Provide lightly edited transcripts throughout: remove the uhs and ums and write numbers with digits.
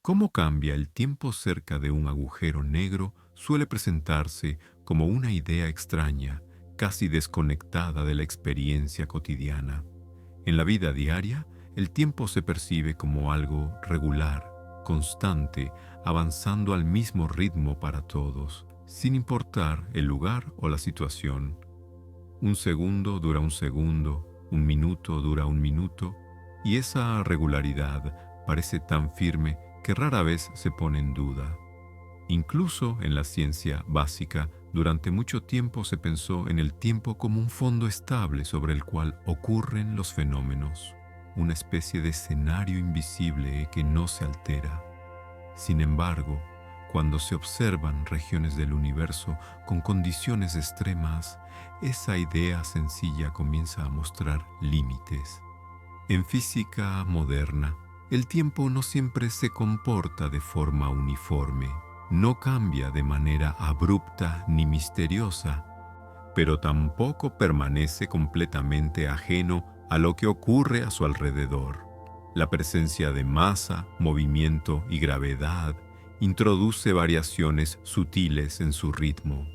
Cómo cambia el tiempo cerca de un agujero negro suele presentarse como una idea extraña, casi desconectada de la experiencia cotidiana. En la vida diaria, el tiempo se percibe como algo regular, constante, avanzando al mismo ritmo para todos, sin importar el lugar o la situación. Un segundo dura un segundo, un minuto dura un minuto, y esa regularidad parece tan firme que rara vez se pone en duda. Incluso en la ciencia básica, durante mucho tiempo se pensó en el tiempo como un fondo estable sobre el cual ocurren los fenómenos, una especie de escenario invisible que no se altera. Sin embargo, cuando se observan regiones del universo con condiciones extremas, esa idea sencilla comienza a mostrar límites. En física moderna, el tiempo no siempre se comporta de forma uniforme, no cambia de manera abrupta ni misteriosa, pero tampoco permanece completamente ajeno a lo que ocurre a su alrededor. La presencia de masa, movimiento y gravedad introduce variaciones sutiles en su ritmo.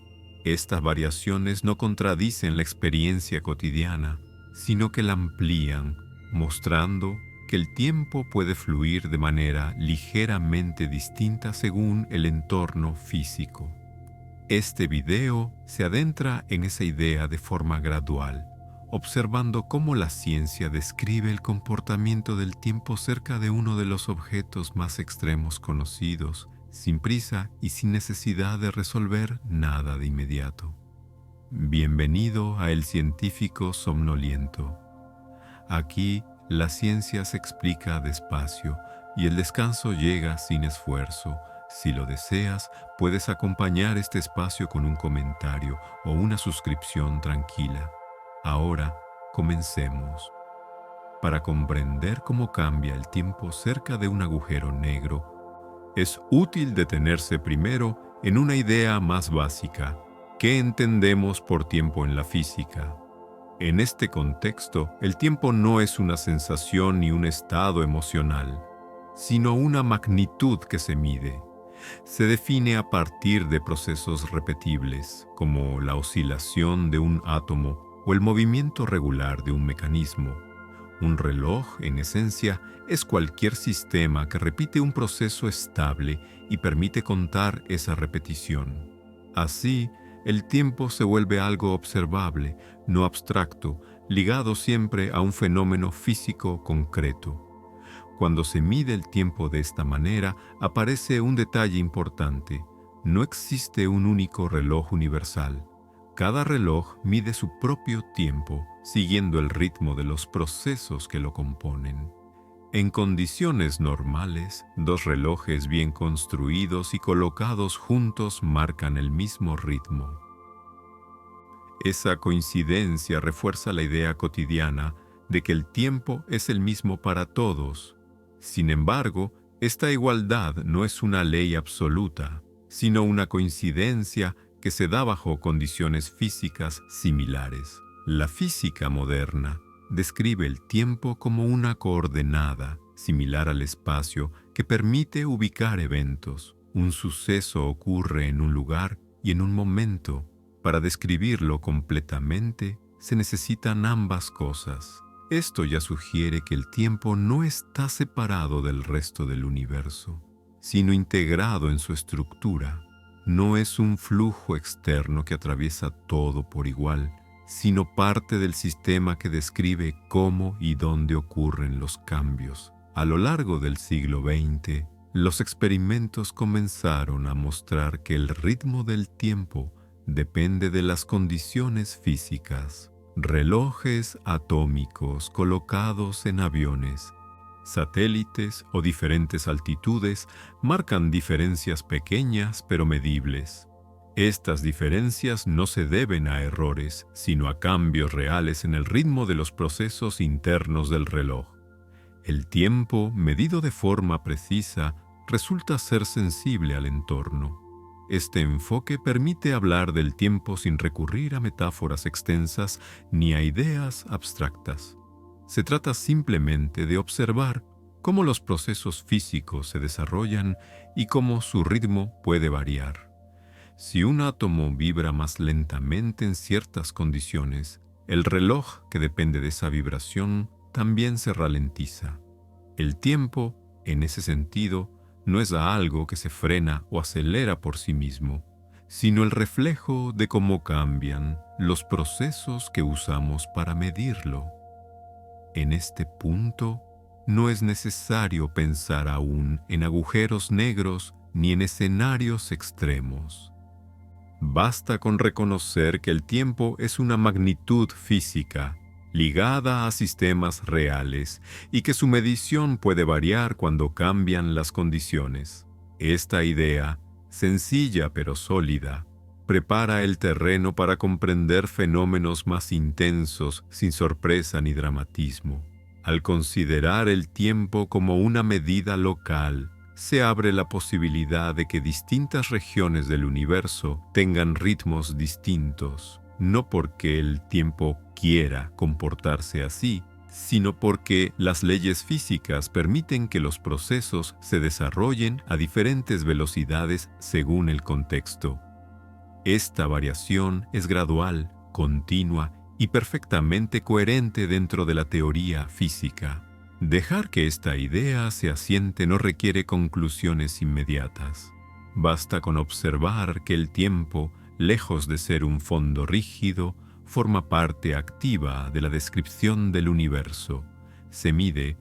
Estas variaciones no contradicen la experiencia cotidiana, sino que la amplían, mostrando que el tiempo puede fluir de manera ligeramente distinta según el entorno físico. Este video se adentra en esa idea de forma gradual, observando cómo la ciencia describe el comportamiento del tiempo cerca de uno de los objetos más extremos conocidos, sin prisa y sin necesidad de resolver nada de inmediato. Bienvenido a El Científico Somnoliento. Aquí, la ciencia se explica despacio y el descanso llega sin esfuerzo. Si lo deseas, puedes acompañar este espacio con un comentario o una suscripción tranquila. Ahora, comencemos. Para comprender cómo cambia el tiempo cerca de un agujero negro, es útil detenerse primero en una idea más básica. ¿Qué entendemos por tiempo en la física? En este contexto, el tiempo no es una sensación ni un estado emocional, sino una magnitud que se mide. Se define a partir de procesos repetibles, como la oscilación de un átomo o el movimiento regular de un mecanismo. Un reloj, en esencia, es cualquier sistema que repite un proceso estable y permite contar esa repetición. Así, el tiempo se vuelve algo observable, no abstracto, ligado siempre a un fenómeno físico concreto. Cuando se mide el tiempo de esta manera, aparece un detalle importante. No existe un único reloj universal. Cada reloj mide su propio tiempo, siguiendo el ritmo de los procesos que lo componen. En condiciones normales, dos relojes bien construidos y colocados juntos marcan el mismo ritmo. Esa coincidencia refuerza la idea cotidiana de que el tiempo es el mismo para todos. Sin embargo, esta igualdad no es una ley absoluta, sino una coincidencia que se da bajo condiciones físicas similares. La física moderna describe el tiempo como una coordenada, similar al espacio, que permite ubicar eventos. Un suceso ocurre en un lugar y en un momento. Para describirlo completamente, se necesitan ambas cosas. Esto ya sugiere que el tiempo no está separado del resto del universo, sino integrado en su estructura. No es un flujo externo que atraviesa todo por igual, sino parte del sistema que describe cómo y dónde ocurren los cambios. A lo largo del siglo XX, los experimentos comenzaron a mostrar que el ritmo del tiempo depende de las condiciones físicas. Relojes atómicos colocados en aviones, satélites o diferentes altitudes marcan diferencias pequeñas pero medibles. Estas diferencias no se deben a errores, sino a cambios reales en el ritmo de los procesos internos del reloj. El tiempo, medido de forma precisa, resulta ser sensible al entorno. Este enfoque permite hablar del tiempo sin recurrir a metáforas extensas ni a ideas abstractas. Se trata simplemente de observar cómo los procesos físicos se desarrollan y cómo su ritmo puede variar. Si un átomo vibra más lentamente en ciertas condiciones, el reloj que depende de esa vibración también se ralentiza. El tiempo, en ese sentido, no es algo que se frena o acelera por sí mismo, sino el reflejo de cómo cambian los procesos que usamos para medirlo. En este punto, no es necesario pensar aún en agujeros negros ni en escenarios extremos. Basta con reconocer que el tiempo es una magnitud física ligada a sistemas reales y que su medición puede variar cuando cambian las condiciones. Esta idea, sencilla pero sólida, prepara el terreno para comprender fenómenos más intensos sin sorpresa ni dramatismo. Al considerar el tiempo como una medida local, se abre la posibilidad de que distintas regiones del universo tengan ritmos distintos, no porque el tiempo quiera comportarse así, sino porque las leyes físicas permiten que los procesos se desarrollen a diferentes velocidades según el contexto. Esta variación es gradual, continua y perfectamente coherente dentro de la teoría física. Dejar que esta idea se asiente no requiere conclusiones inmediatas. Basta con observar que el tiempo, lejos de ser un fondo rígido, forma parte activa de la descripción del universo. Se mide,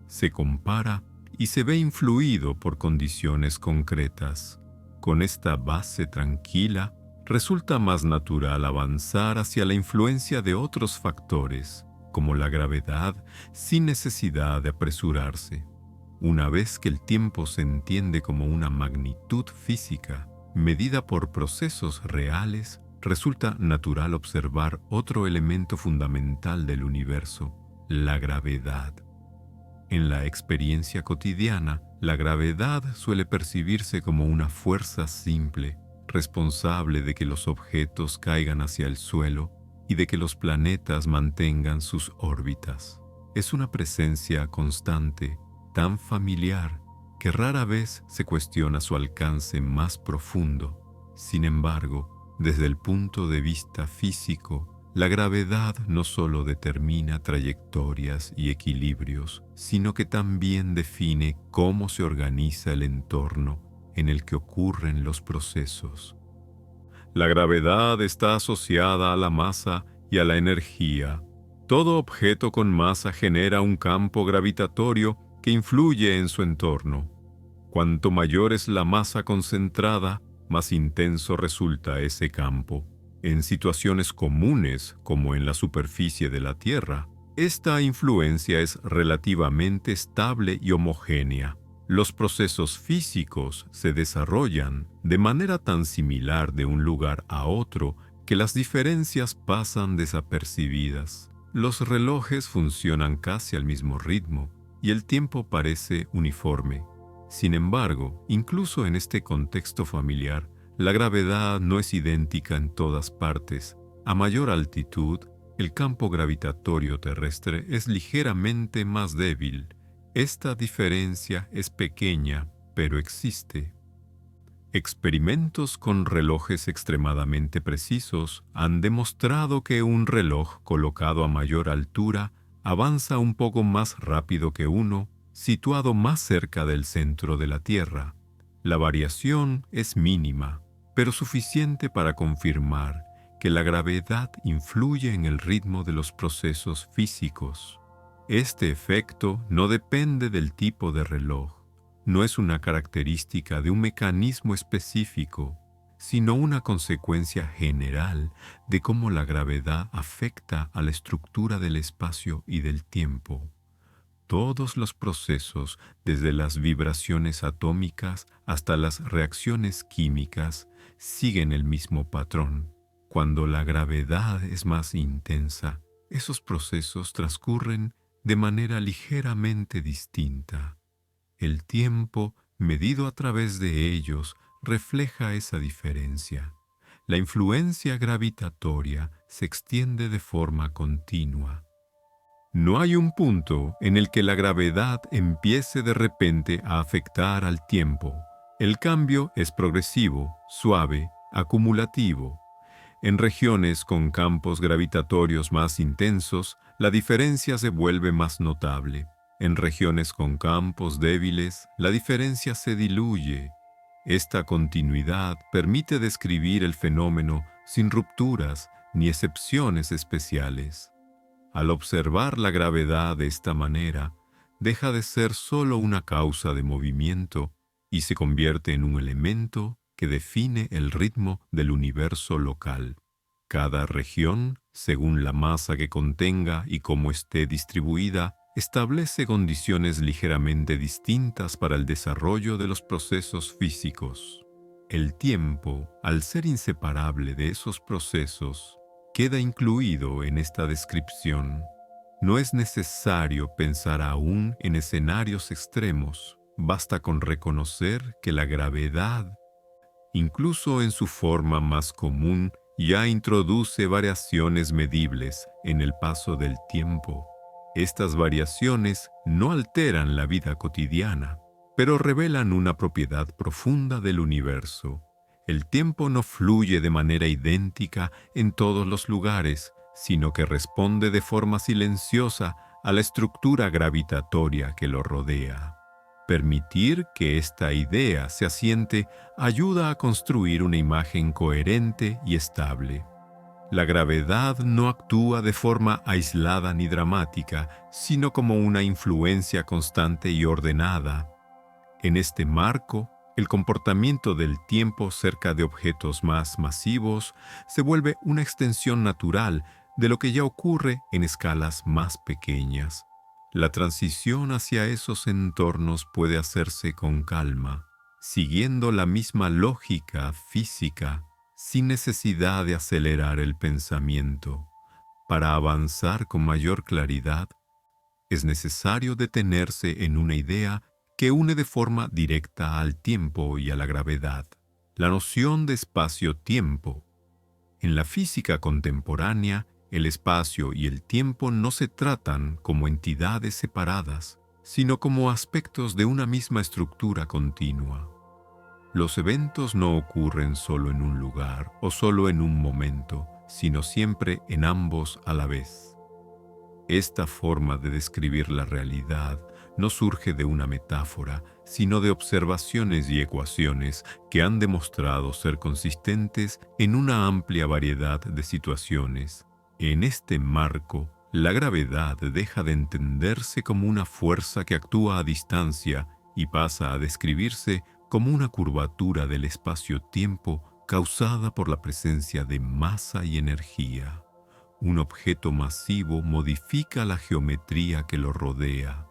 se compara y se ve influido por condiciones concretas. Con esta base tranquila, resulta más natural avanzar hacia la influencia de otros factores, como la gravedad, sin necesidad de apresurarse. Una vez que el tiempo se entiende como una magnitud física, medida por procesos reales, resulta natural observar otro elemento fundamental del universo, la gravedad. En la experiencia cotidiana, la gravedad suele percibirse como una fuerza simple, responsable de que los objetos caigan hacia el suelo y de que los planetas mantengan sus órbitas. Es una presencia constante, tan familiar, que rara vez se cuestiona su alcance más profundo. Sin embargo, desde el punto de vista físico, la gravedad no solo determina trayectorias y equilibrios, sino que también define cómo se organiza el entorno en el que ocurren los procesos. La gravedad está asociada a la masa y a la energía. Todo objeto con masa genera un campo gravitatorio que influye en su entorno. Cuanto mayor es la masa concentrada, más intenso resulta ese campo. En situaciones comunes, como en la superficie de la Tierra, esta influencia es relativamente estable y homogénea. Los procesos físicos se desarrollan de manera tan similar de un lugar a otro que las diferencias pasan desapercibidas. Los relojes funcionan casi al mismo ritmo y el tiempo parece uniforme. Sin embargo, incluso en este contexto familiar, la gravedad no es idéntica en todas partes. A mayor altitud, el campo gravitatorio terrestre es ligeramente más débil. Esta diferencia es pequeña, pero existe. Experimentos con relojes extremadamente precisos han demostrado que un reloj colocado a mayor altura avanza un poco más rápido que uno situado más cerca del centro de la Tierra. La variación es mínima, pero suficiente para confirmar que la gravedad influye en el ritmo de los procesos físicos. Este efecto no depende del tipo de reloj, no es una característica de un mecanismo específico, sino una consecuencia general de cómo la gravedad afecta a la estructura del espacio y del tiempo. Todos los procesos, desde las vibraciones atómicas hasta las reacciones químicas, siguen el mismo patrón. Cuando la gravedad es más intensa, esos procesos transcurren de manera ligeramente distinta. El tiempo, medido a través de ellos, refleja esa diferencia. La influencia gravitatoria se extiende de forma continua. No hay un punto en el que la gravedad empiece de repente a afectar al tiempo. El cambio es progresivo, suave, acumulativo. En regiones con campos gravitatorios más intensos, la diferencia se vuelve más notable. En regiones con campos débiles, la diferencia se diluye. Esta continuidad permite describir el fenómeno sin rupturas ni excepciones especiales. Al observar la gravedad de esta manera, deja de ser solo una causa de movimiento y se convierte en un elemento que define el ritmo del universo local. Cada región, según la masa que contenga y cómo esté distribuida, establece condiciones ligeramente distintas para el desarrollo de los procesos físicos. El tiempo, al ser inseparable de esos procesos, queda incluido en esta descripción. No es necesario pensar aún en escenarios extremos. Basta con reconocer que la gravedad, incluso en su forma más común, ya introduce variaciones medibles en el paso del tiempo. Estas variaciones no alteran la vida cotidiana, pero revelan una propiedad profunda del universo. El tiempo no fluye de manera idéntica en todos los lugares, sino que responde de forma silenciosa a la estructura gravitatoria que lo rodea. Permitir que esta idea se asiente ayuda a construir una imagen coherente y estable. La gravedad no actúa de forma aislada ni dramática, sino como una influencia constante y ordenada. En este marco, el comportamiento del tiempo cerca de objetos más masivos se vuelve una extensión natural de lo que ya ocurre en escalas más pequeñas. La transición hacia esos entornos puede hacerse con calma, siguiendo la misma lógica física, sin necesidad de acelerar el pensamiento. Para avanzar con mayor claridad, es necesario detenerse en una idea que une de forma directa al tiempo y a la gravedad. La noción de espacio-tiempo. En la física contemporánea, el espacio y el tiempo no se tratan como entidades separadas, sino como aspectos de una misma estructura continua. Los eventos no ocurren solo en un lugar o solo en un momento, sino siempre en ambos a la vez. Esta forma de describir la realidad no surge de una metáfora, sino de observaciones y ecuaciones que han demostrado ser consistentes en una amplia variedad de situaciones. En este marco, la gravedad deja de entenderse como una fuerza que actúa a distancia y pasa a describirse como una curvatura del espacio-tiempo causada por la presencia de masa y energía. Un objeto masivo modifica la geometría que lo rodea,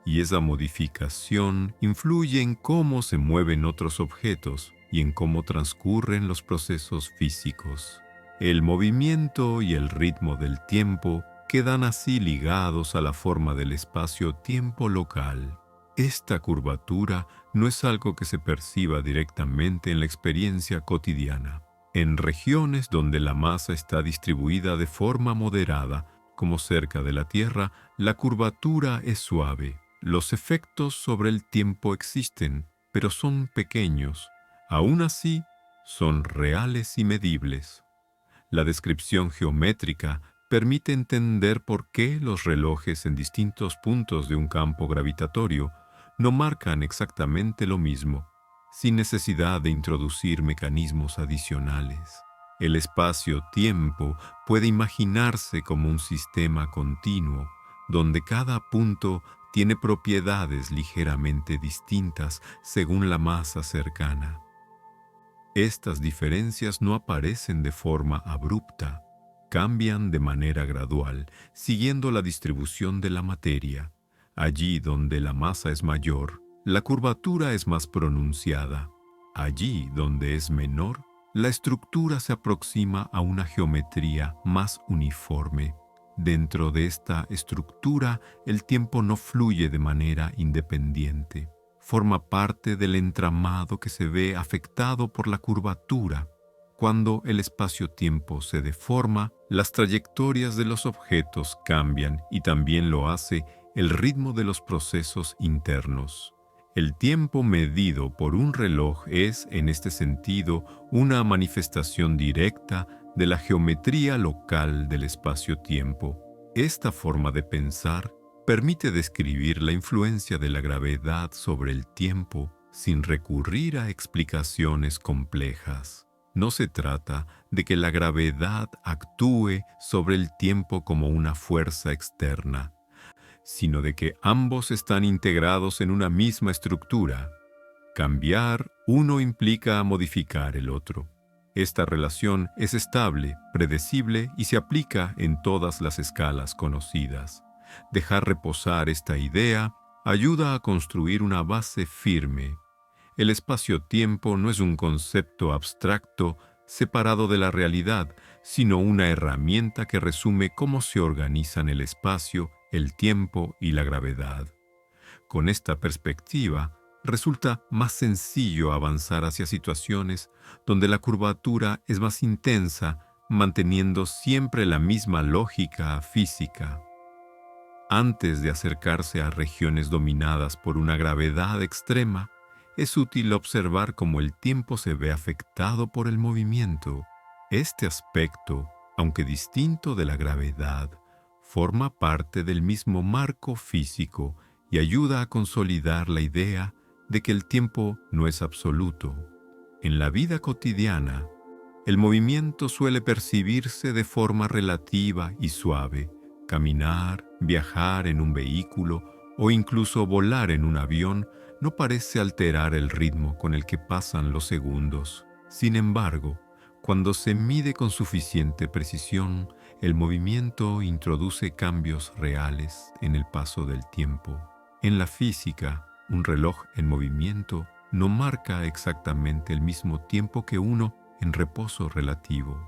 y esa modificación influye en cómo se mueven otros objetos y en cómo transcurren los procesos físicos. El movimiento y el ritmo del tiempo quedan así ligados a la forma del espacio-tiempo local. Esta curvatura no es algo que se perciba directamente en la experiencia cotidiana. En regiones donde la masa está distribuida de forma moderada, como cerca de la Tierra, la curvatura es suave. Los efectos sobre el tiempo existen, pero son pequeños. Aún así, son reales y medibles. La descripción geométrica permite entender por qué los relojes en distintos puntos de un campo gravitatorio no marcan exactamente lo mismo, sin necesidad de introducir mecanismos adicionales. El espacio-tiempo puede imaginarse como un sistema continuo, donde cada punto tiene propiedades ligeramente distintas según la masa cercana. Estas diferencias no aparecen de forma abrupta, cambian de manera gradual, siguiendo la distribución de la materia. Allí donde la masa es mayor, la curvatura es más pronunciada. Allí donde es menor, la estructura se aproxima a una geometría más uniforme. Dentro de esta estructura, el tiempo no fluye de manera independiente. Forma parte del entramado que se ve afectado por la curvatura. Cuando el espacio-tiempo se deforma, las trayectorias de los objetos cambian y también lo hace el ritmo de los procesos internos. El tiempo medido por un reloj es, en este sentido, una manifestación directa de la geometría local del espacio-tiempo. Esta forma de pensar permite describir la influencia de la gravedad sobre el tiempo sin recurrir a explicaciones complejas. No se trata de que la gravedad actúe sobre el tiempo como una fuerza externa, sino de que ambos están integrados en una misma estructura. Cambiar uno implica modificar el otro. Esta relación es estable, predecible y se aplica en todas las escalas conocidas. Dejar reposar esta idea ayuda a construir una base firme. El espacio-tiempo no es un concepto abstracto separado de la realidad, sino una herramienta que resume cómo se organizan el espacio, el tiempo y la gravedad. Con esta perspectiva, resulta más sencillo avanzar hacia situaciones donde la curvatura es más intensa, manteniendo siempre la misma lógica física. Antes de acercarse a regiones dominadas por una gravedad extrema, es útil observar cómo el tiempo se ve afectado por el movimiento. Este aspecto, aunque distinto de la gravedad, forma parte del mismo marco físico y ayuda a consolidar la idea de que el tiempo no es absoluto. En la vida cotidiana, el movimiento suele percibirse de forma relativa y suave. Caminar, viajar en un vehículo o incluso volar en un avión no parece alterar el ritmo con el que pasan los segundos. Sin embargo, cuando se mide con suficiente precisión, el movimiento introduce cambios reales en el paso del tiempo. En la física, un reloj en movimiento no marca exactamente el mismo tiempo que uno en reposo relativo.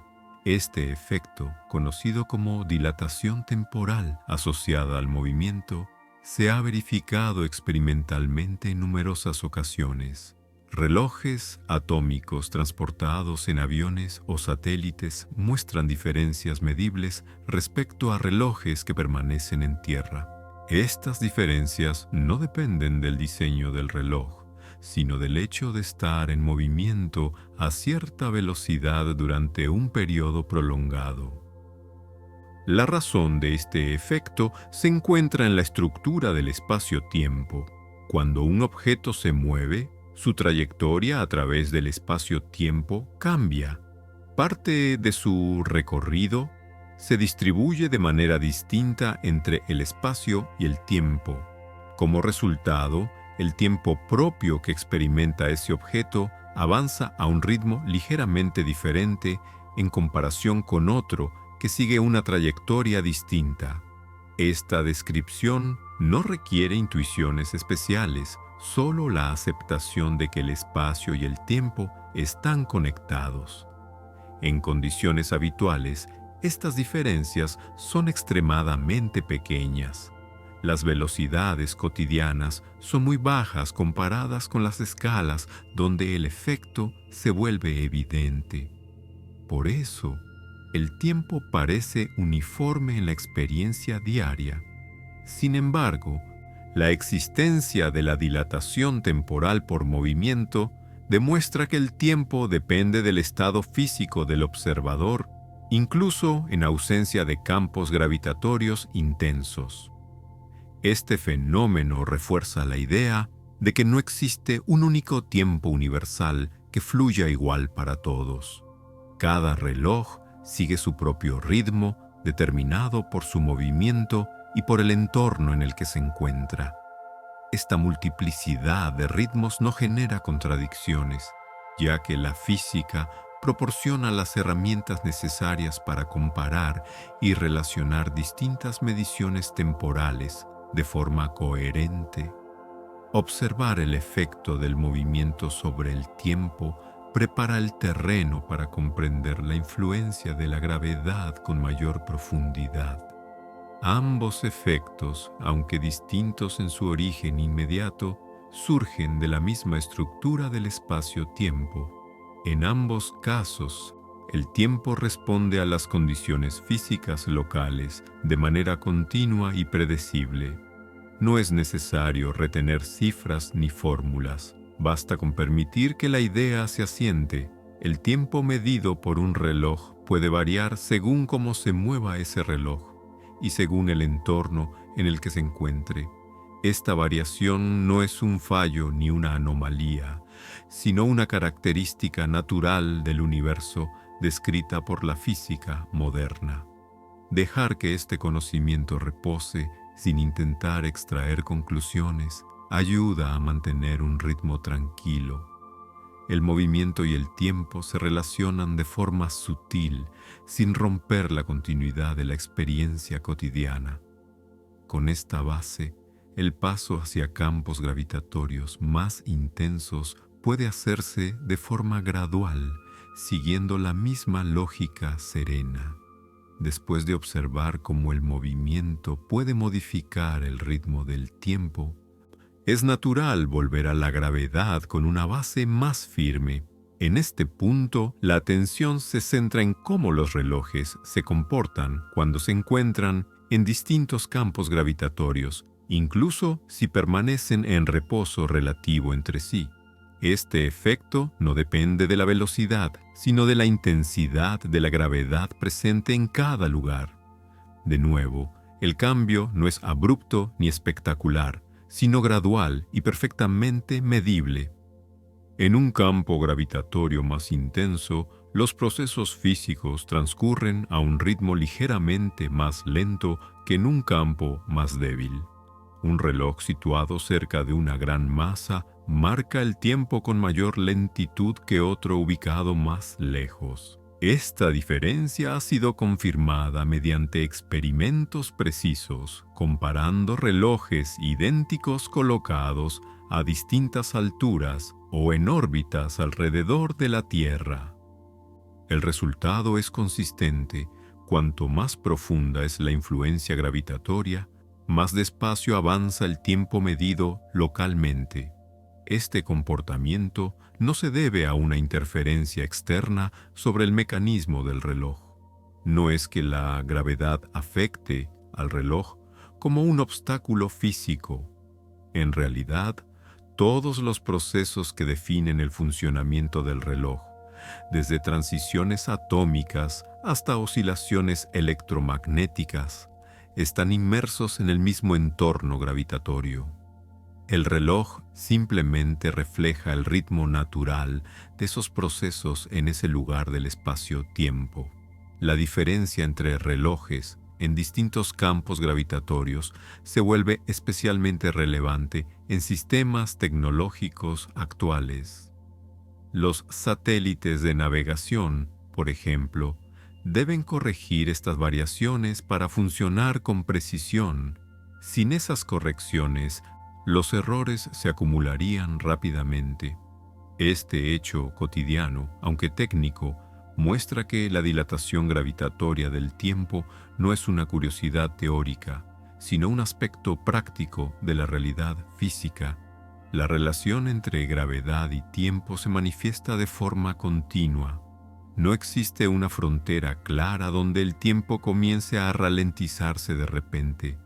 Este efecto, conocido como dilatación temporal asociada al movimiento, se ha verificado experimentalmente en numerosas ocasiones. Relojes atómicos transportados en aviones o satélites muestran diferencias medibles respecto a relojes que permanecen en tierra. Estas diferencias no dependen del diseño del reloj, sino del hecho de estar en movimiento a cierta velocidad durante un periodo prolongado. La razón de este efecto se encuentra en la estructura del espacio-tiempo. Cuando un objeto se mueve, su trayectoria a través del espacio-tiempo cambia. Parte de su recorrido se distribuye de manera distinta entre el espacio y el tiempo. Como resultado, el tiempo propio que experimenta ese objeto avanza a un ritmo ligeramente diferente en comparación con otro que sigue una trayectoria distinta. Esta descripción no requiere intuiciones especiales, solo la aceptación de que el espacio y el tiempo están conectados. En condiciones habituales, estas diferencias son extremadamente pequeñas. Las velocidades cotidianas son muy bajas comparadas con las escalas donde el efecto se vuelve evidente. Por eso, el tiempo parece uniforme en la experiencia diaria. Sin embargo, la existencia de la dilatación temporal por movimiento demuestra que el tiempo depende del estado físico del observador, incluso en ausencia de campos gravitatorios intensos. Este fenómeno refuerza la idea de que no existe un único tiempo universal que fluya igual para todos. Cada reloj sigue su propio ritmo, determinado por su movimiento y por el entorno en el que se encuentra. Esta multiplicidad de ritmos no genera contradicciones, ya que la física proporciona las herramientas necesarias para comparar y relacionar distintas mediciones temporales de forma coherente. Observar el efecto del movimiento sobre el tiempo prepara el terreno para comprender la influencia de la gravedad con mayor profundidad. Ambos efectos, aunque distintos en su origen inmediato, surgen de la misma estructura del espacio-tiempo. En ambos casos, el tiempo responde a las condiciones físicas locales de manera continua y predecible. No es necesario retener cifras ni fórmulas. Basta con permitir que la idea se asiente. El tiempo medido por un reloj puede variar según cómo se mueva ese reloj y según el entorno en el que se encuentre. Esta variación no es un fallo ni una anomalía, sino una característica natural del universo descrita por la física moderna. Dejar que este conocimiento repose sin intentar extraer conclusiones ayuda a mantener un ritmo tranquilo. El movimiento y el tiempo se relacionan de forma sutil, sin romper la continuidad de la experiencia cotidiana. Con esta base, el paso hacia campos gravitatorios más intensos puede hacerse de forma gradual, siguiendo la misma lógica serena. Después de observar cómo el movimiento puede modificar el ritmo del tiempo, es natural volver a la gravedad con una base más firme. En este punto, la atención se centra en cómo los relojes se comportan cuando se encuentran en distintos campos gravitatorios, incluso si permanecen en reposo relativo entre sí. Este efecto no depende de la velocidad, sino de la intensidad de la gravedad presente en cada lugar. De nuevo, el cambio no es abrupto ni espectacular, sino gradual y perfectamente medible. En un campo gravitatorio más intenso, los procesos físicos transcurren a un ritmo ligeramente más lento que en un campo más débil. Un reloj situado cerca de una gran masa marca el tiempo con mayor lentitud que otro ubicado más lejos. Esta diferencia ha sido confirmada mediante experimentos precisos, comparando relojes idénticos colocados a distintas alturas o en órbitas alrededor de la Tierra. El resultado es consistente. Cuanto más profunda es la influencia gravitatoria, más despacio avanza el tiempo medido localmente. Este comportamiento no se debe a una interferencia externa sobre el mecanismo del reloj. No es que la gravedad afecte al reloj como un obstáculo físico. En realidad, todos los procesos que definen el funcionamiento del reloj, desde transiciones atómicas hasta oscilaciones electromagnéticas, están inmersos en el mismo entorno gravitatorio. El reloj simplemente refleja el ritmo natural de esos procesos en ese lugar del espacio-tiempo. La diferencia entre relojes en distintos campos gravitatorios se vuelve especialmente relevante en sistemas tecnológicos actuales. Los satélites de navegación, por ejemplo, deben corregir estas variaciones para funcionar con precisión. Sin esas correcciones, los errores se acumularían rápidamente. Este hecho cotidiano, aunque técnico, muestra que la dilatación gravitatoria del tiempo no es una curiosidad teórica, sino un aspecto práctico de la realidad física. La relación entre gravedad y tiempo se manifiesta de forma continua. No existe una frontera clara donde el tiempo comience a ralentizarse de repente.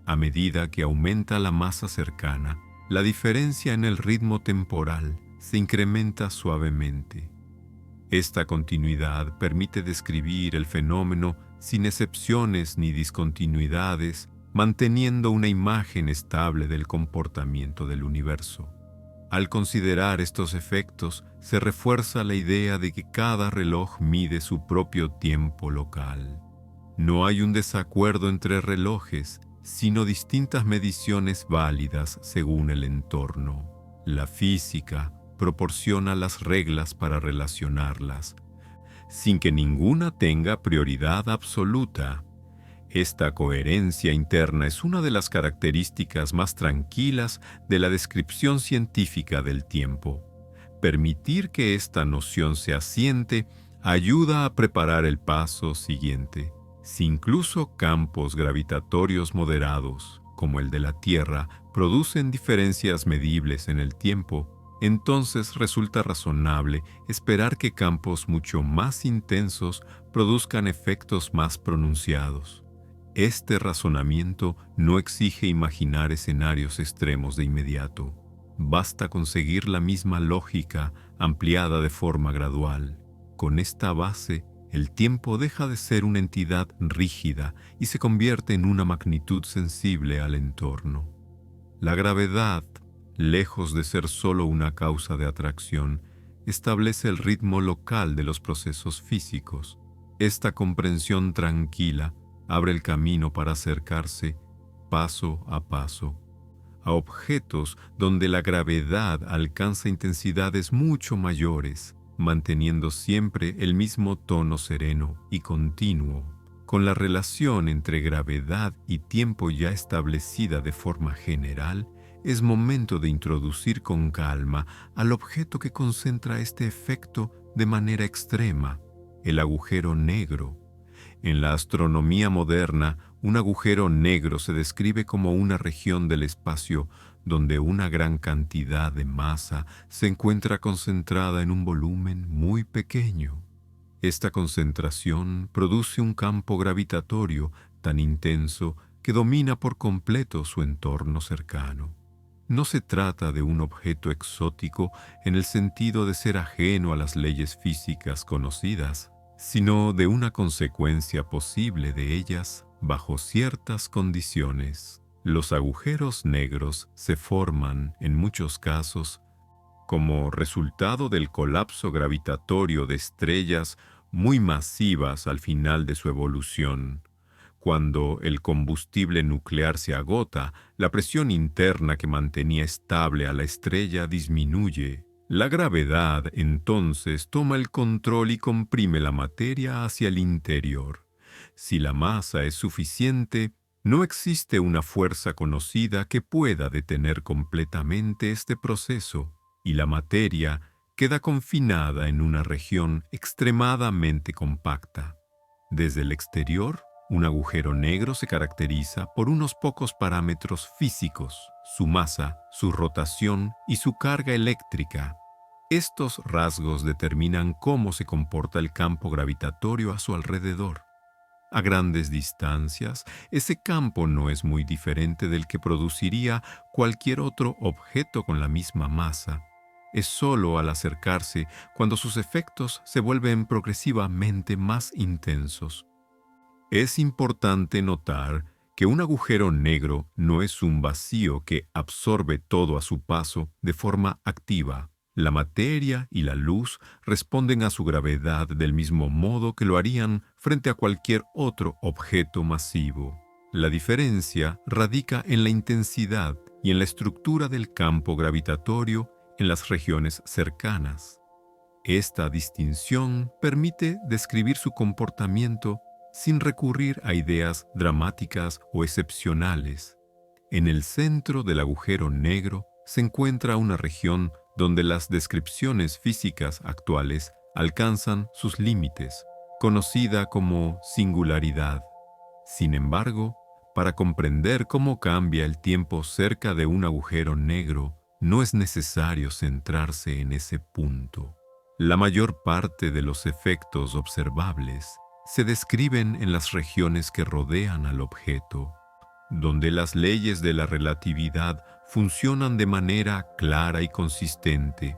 A medida que aumenta la masa cercana, la diferencia en el ritmo temporal se incrementa suavemente. Esta continuidad permite describir el fenómeno sin excepciones ni discontinuidades, manteniendo una imagen estable del comportamiento del universo. Al considerar estos efectos, se refuerza la idea de que cada reloj mide su propio tiempo local. No hay un desacuerdo entre relojes, sino distintas mediciones válidas según el entorno. La física proporciona las reglas para relacionarlas, sin que ninguna tenga prioridad absoluta. Esta coherencia interna es una de las características más tranquilas de la descripción científica del tiempo. Permitir que esta noción se asiente ayuda a preparar el paso siguiente. Si incluso campos gravitatorios moderados, como el de la Tierra, producen diferencias medibles en el tiempo, entonces resulta razonable esperar que campos mucho más intensos produzcan efectos más pronunciados. Este razonamiento no exige imaginar escenarios extremos de inmediato. Basta conseguir la misma lógica ampliada de forma gradual. Con esta base, el tiempo deja de ser una entidad rígida y se convierte en una magnitud sensible al entorno. La gravedad, lejos de ser solo una causa de atracción, establece el ritmo local de los procesos físicos. Esta comprensión tranquila abre el camino para acercarse, paso a paso, a objetos donde la gravedad alcanza intensidades mucho mayores, manteniendo siempre el mismo tono sereno y continuo, con la relación entre gravedad y tiempo ya establecida de forma general. Es momento de introducir con calma al objeto que concentra este efecto de manera extrema, el agujero negro. En la astronomía moderna, un agujero negro se describe como una región del espacio donde una gran cantidad de masa se encuentra concentrada en un volumen muy pequeño. Esta concentración produce un campo gravitatorio tan intenso que domina por completo su entorno cercano. No se trata de un objeto exótico en el sentido de ser ajeno a las leyes físicas conocidas, sino de una consecuencia posible de ellas bajo ciertas condiciones. Los agujeros negros se forman, en muchos casos, como resultado del colapso gravitatorio de estrellas muy masivas al final de su evolución. Cuando el combustible nuclear se agota, la presión interna que mantenía estable a la estrella disminuye. La gravedad entonces toma el control y comprime la materia hacia el interior. Si la masa es suficiente, no existe una fuerza conocida que pueda detener completamente este proceso, y la materia queda confinada en una región extremadamente compacta. Desde el exterior, un agujero negro se caracteriza por unos pocos parámetros físicos: su masa, su rotación y su carga eléctrica. Estos rasgos determinan cómo se comporta el campo gravitatorio a su alrededor. A grandes distancias, ese campo no es muy diferente del que produciría cualquier otro objeto con la misma masa. Es solo al acercarse cuando sus efectos se vuelven progresivamente más intensos. Es importante notar que un agujero negro no es un vacío que absorbe todo a su paso de forma activa. La materia y la luz responden a su gravedad del mismo modo que lo harían frente a cualquier otro objeto masivo. La diferencia radica en la intensidad y en la estructura del campo gravitatorio en las regiones cercanas. Esta distinción permite describir su comportamiento sin recurrir a ideas dramáticas o excepcionales. En el centro del agujero negro se encuentra una región donde las descripciones físicas actuales alcanzan sus límites, conocida como singularidad. Sin embargo, para comprender cómo cambia el tiempo cerca de un agujero negro, no es necesario centrarse en ese punto. La mayor parte de los efectos observables se describen en las regiones que rodean al objeto, donde las leyes de la relatividad funcionan de manera clara y consistente.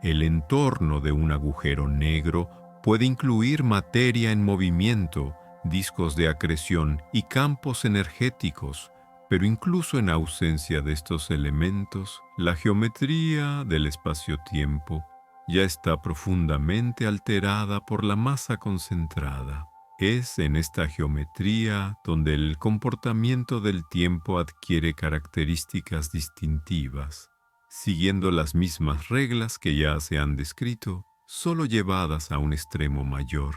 El entorno de un agujero negro puede incluir materia en movimiento, discos de acreción y campos energéticos, pero incluso en ausencia de estos elementos, la geometría del espacio-tiempo ya está profundamente alterada por la masa concentrada. Es en esta geometría donde el comportamiento del tiempo adquiere características distintivas, siguiendo las mismas reglas que ya se han descrito, solo llevadas a un extremo mayor.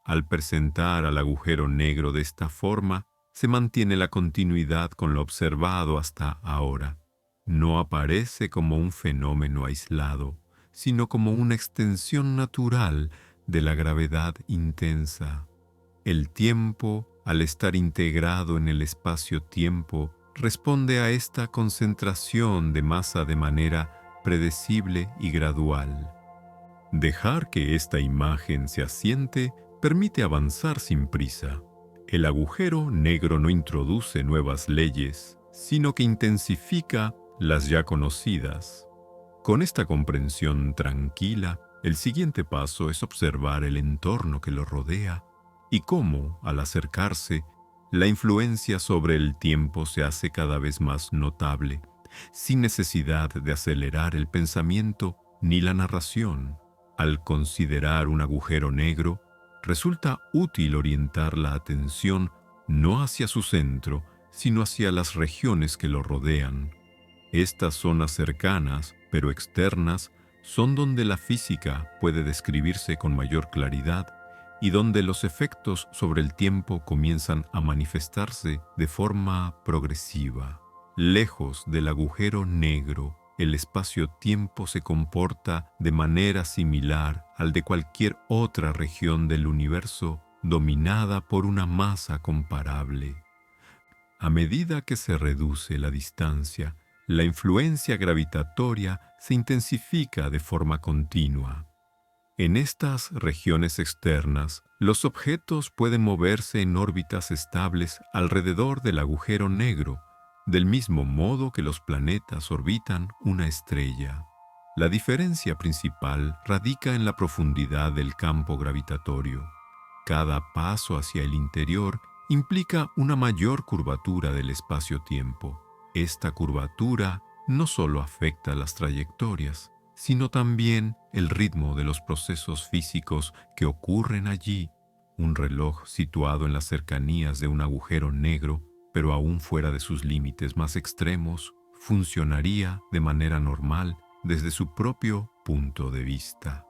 Al presentar al agujero negro de esta forma, se mantiene la continuidad con lo observado hasta ahora. No aparece como un fenómeno aislado, sino como una extensión natural de la gravedad intensa. El tiempo, al estar integrado en el espacio-tiempo, responde a esta concentración de masa de manera predecible y gradual. Dejar que esta imagen se asiente permite avanzar sin prisa. El agujero negro no introduce nuevas leyes, sino que intensifica las ya conocidas. Con esta comprensión tranquila, el siguiente paso es observar el entorno que lo rodea y cómo, al acercarse, la influencia sobre el tiempo se hace cada vez más notable, sin necesidad de acelerar el pensamiento ni la narración. Al considerar un agujero negro, resulta útil orientar la atención no hacia su centro, sino hacia las regiones que lo rodean. Estas zonas cercanas, pero externas, son donde la física puede describirse con mayor claridad y donde los efectos sobre el tiempo comienzan a manifestarse de forma progresiva. Lejos del agujero negro, el espacio-tiempo se comporta de manera similar al de cualquier otra región del universo dominada por una masa comparable. A medida que se reduce la distancia, la influencia gravitatoria se intensifica de forma continua. En estas regiones externas, los objetos pueden moverse en órbitas estables alrededor del agujero negro, del mismo modo que los planetas orbitan una estrella. La diferencia principal radica en la profundidad del campo gravitatorio. Cada paso hacia el interior implica una mayor curvatura del espacio-tiempo. Esta curvatura no solo afecta las trayectorias, sino también el ritmo de los procesos físicos que ocurren allí. Un reloj situado en las cercanías de un agujero negro, pero aún fuera de sus límites más extremos, funcionaría de manera normal desde su propio punto de vista.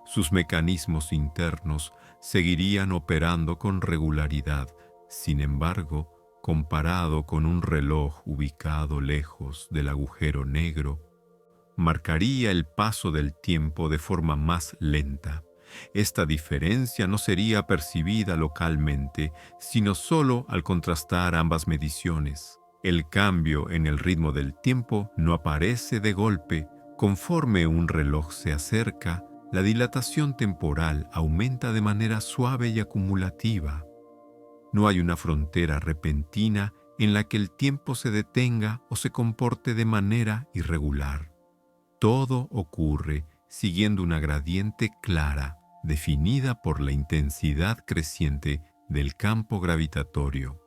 Sus mecanismos internos seguirían operando con regularidad. Sin embargo, comparado con un reloj ubicado lejos del agujero negro, marcaría el paso del tiempo de forma más lenta. Esta diferencia no sería percibida localmente, sino solo al contrastar ambas mediciones. El cambio en el ritmo del tiempo no aparece de golpe. Conforme un reloj se acerca, la dilatación temporal aumenta de manera suave y acumulativa. No hay una frontera repentina en la que el tiempo se detenga o se comporte de manera irregular. Todo ocurre siguiendo una gradiente clara, definida por la intensidad creciente del campo gravitatorio.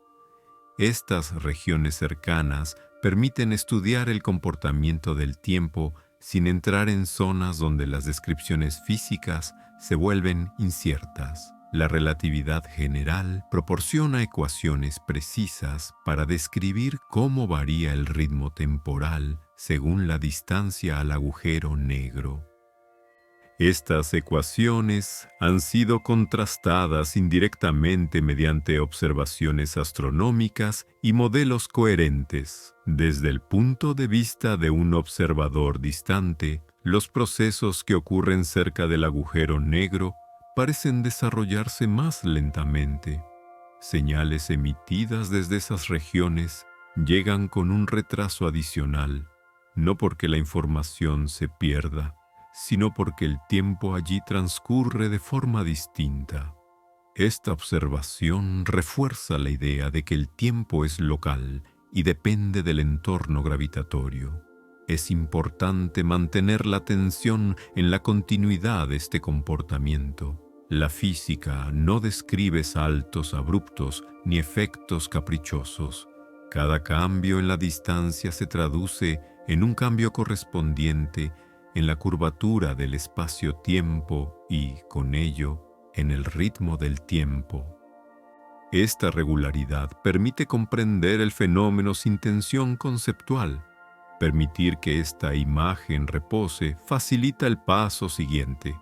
Estas regiones cercanas permiten estudiar el comportamiento del tiempo sin entrar en zonas donde las descripciones físicas se vuelven inciertas. La relatividad general proporciona ecuaciones precisas para describir cómo varía el ritmo temporal según la distancia al agujero negro. Estas ecuaciones han sido contrastadas indirectamente mediante observaciones astronómicas y modelos coherentes. Desde el punto de vista de un observador distante, los procesos que ocurren cerca del agujero negro parecen desarrollarse más lentamente. Señales emitidas desde esas regiones llegan con un retraso adicional, no porque la información se pierda, sino porque el tiempo allí transcurre de forma distinta. Esta observación refuerza la idea de que el tiempo es local y depende del entorno gravitatorio. Es importante mantener la atención en la continuidad de este comportamiento. La física no describe saltos abruptos ni efectos caprichosos. Cada cambio en la distancia se traduce en un cambio correspondiente en la curvatura del espacio-tiempo y, con ello, en el ritmo del tiempo. Esta regularidad permite comprender el fenómeno sin tensión conceptual. Permitir que esta imagen repose facilita el paso siguiente.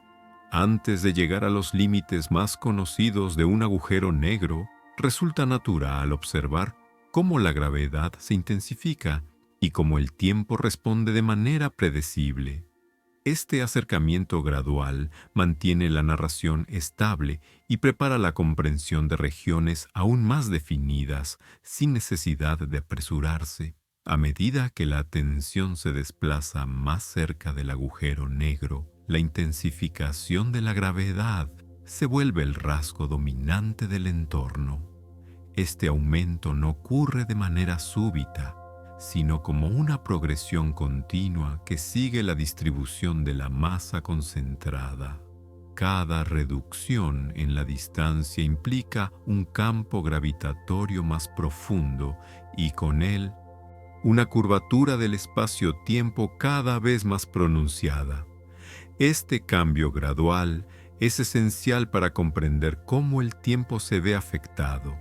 Antes de llegar a los límites más conocidos de un agujero negro, resulta natural observar cómo la gravedad se intensifica y cómo el tiempo responde de manera predecible. Este acercamiento gradual mantiene la narración estable y prepara la comprensión de regiones aún más definidas, sin necesidad de apresurarse. A medida que la atención se desplaza más cerca del agujero negro, la intensificación de la gravedad se vuelve el rasgo dominante del entorno. Este aumento no ocurre de manera súbita, sino como una progresión continua que sigue la distribución de la masa concentrada. Cada reducción en la distancia implica un campo gravitatorio más profundo y con él una curvatura del espacio-tiempo cada vez más pronunciada. Este cambio gradual es esencial para comprender cómo el tiempo se ve afectado.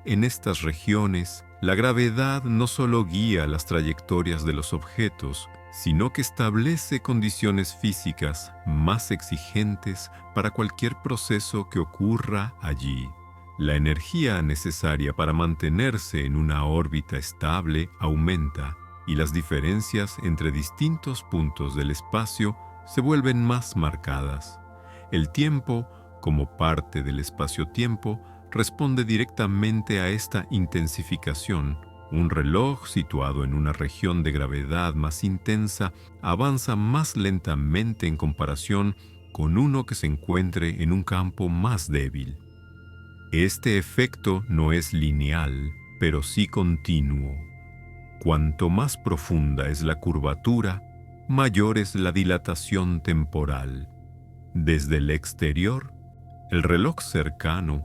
En estas regiones, la gravedad no solo guía las trayectorias de los objetos, sino que establece condiciones físicas más exigentes para cualquier proceso que ocurra allí. La energía necesaria para mantenerse en una órbita estable aumenta y las diferencias entre distintos puntos del espacio se vuelven más marcadas. El tiempo, como parte del espacio-tiempo, responde directamente a esta intensificación. Un reloj situado en una región de gravedad más intensa avanza más lentamente en comparación con uno que se encuentre en un campo más débil. Este efecto no es lineal, pero sí continuo. Cuanto más profunda es la curvatura, mayor es la dilatación temporal. Desde el exterior, el reloj cercano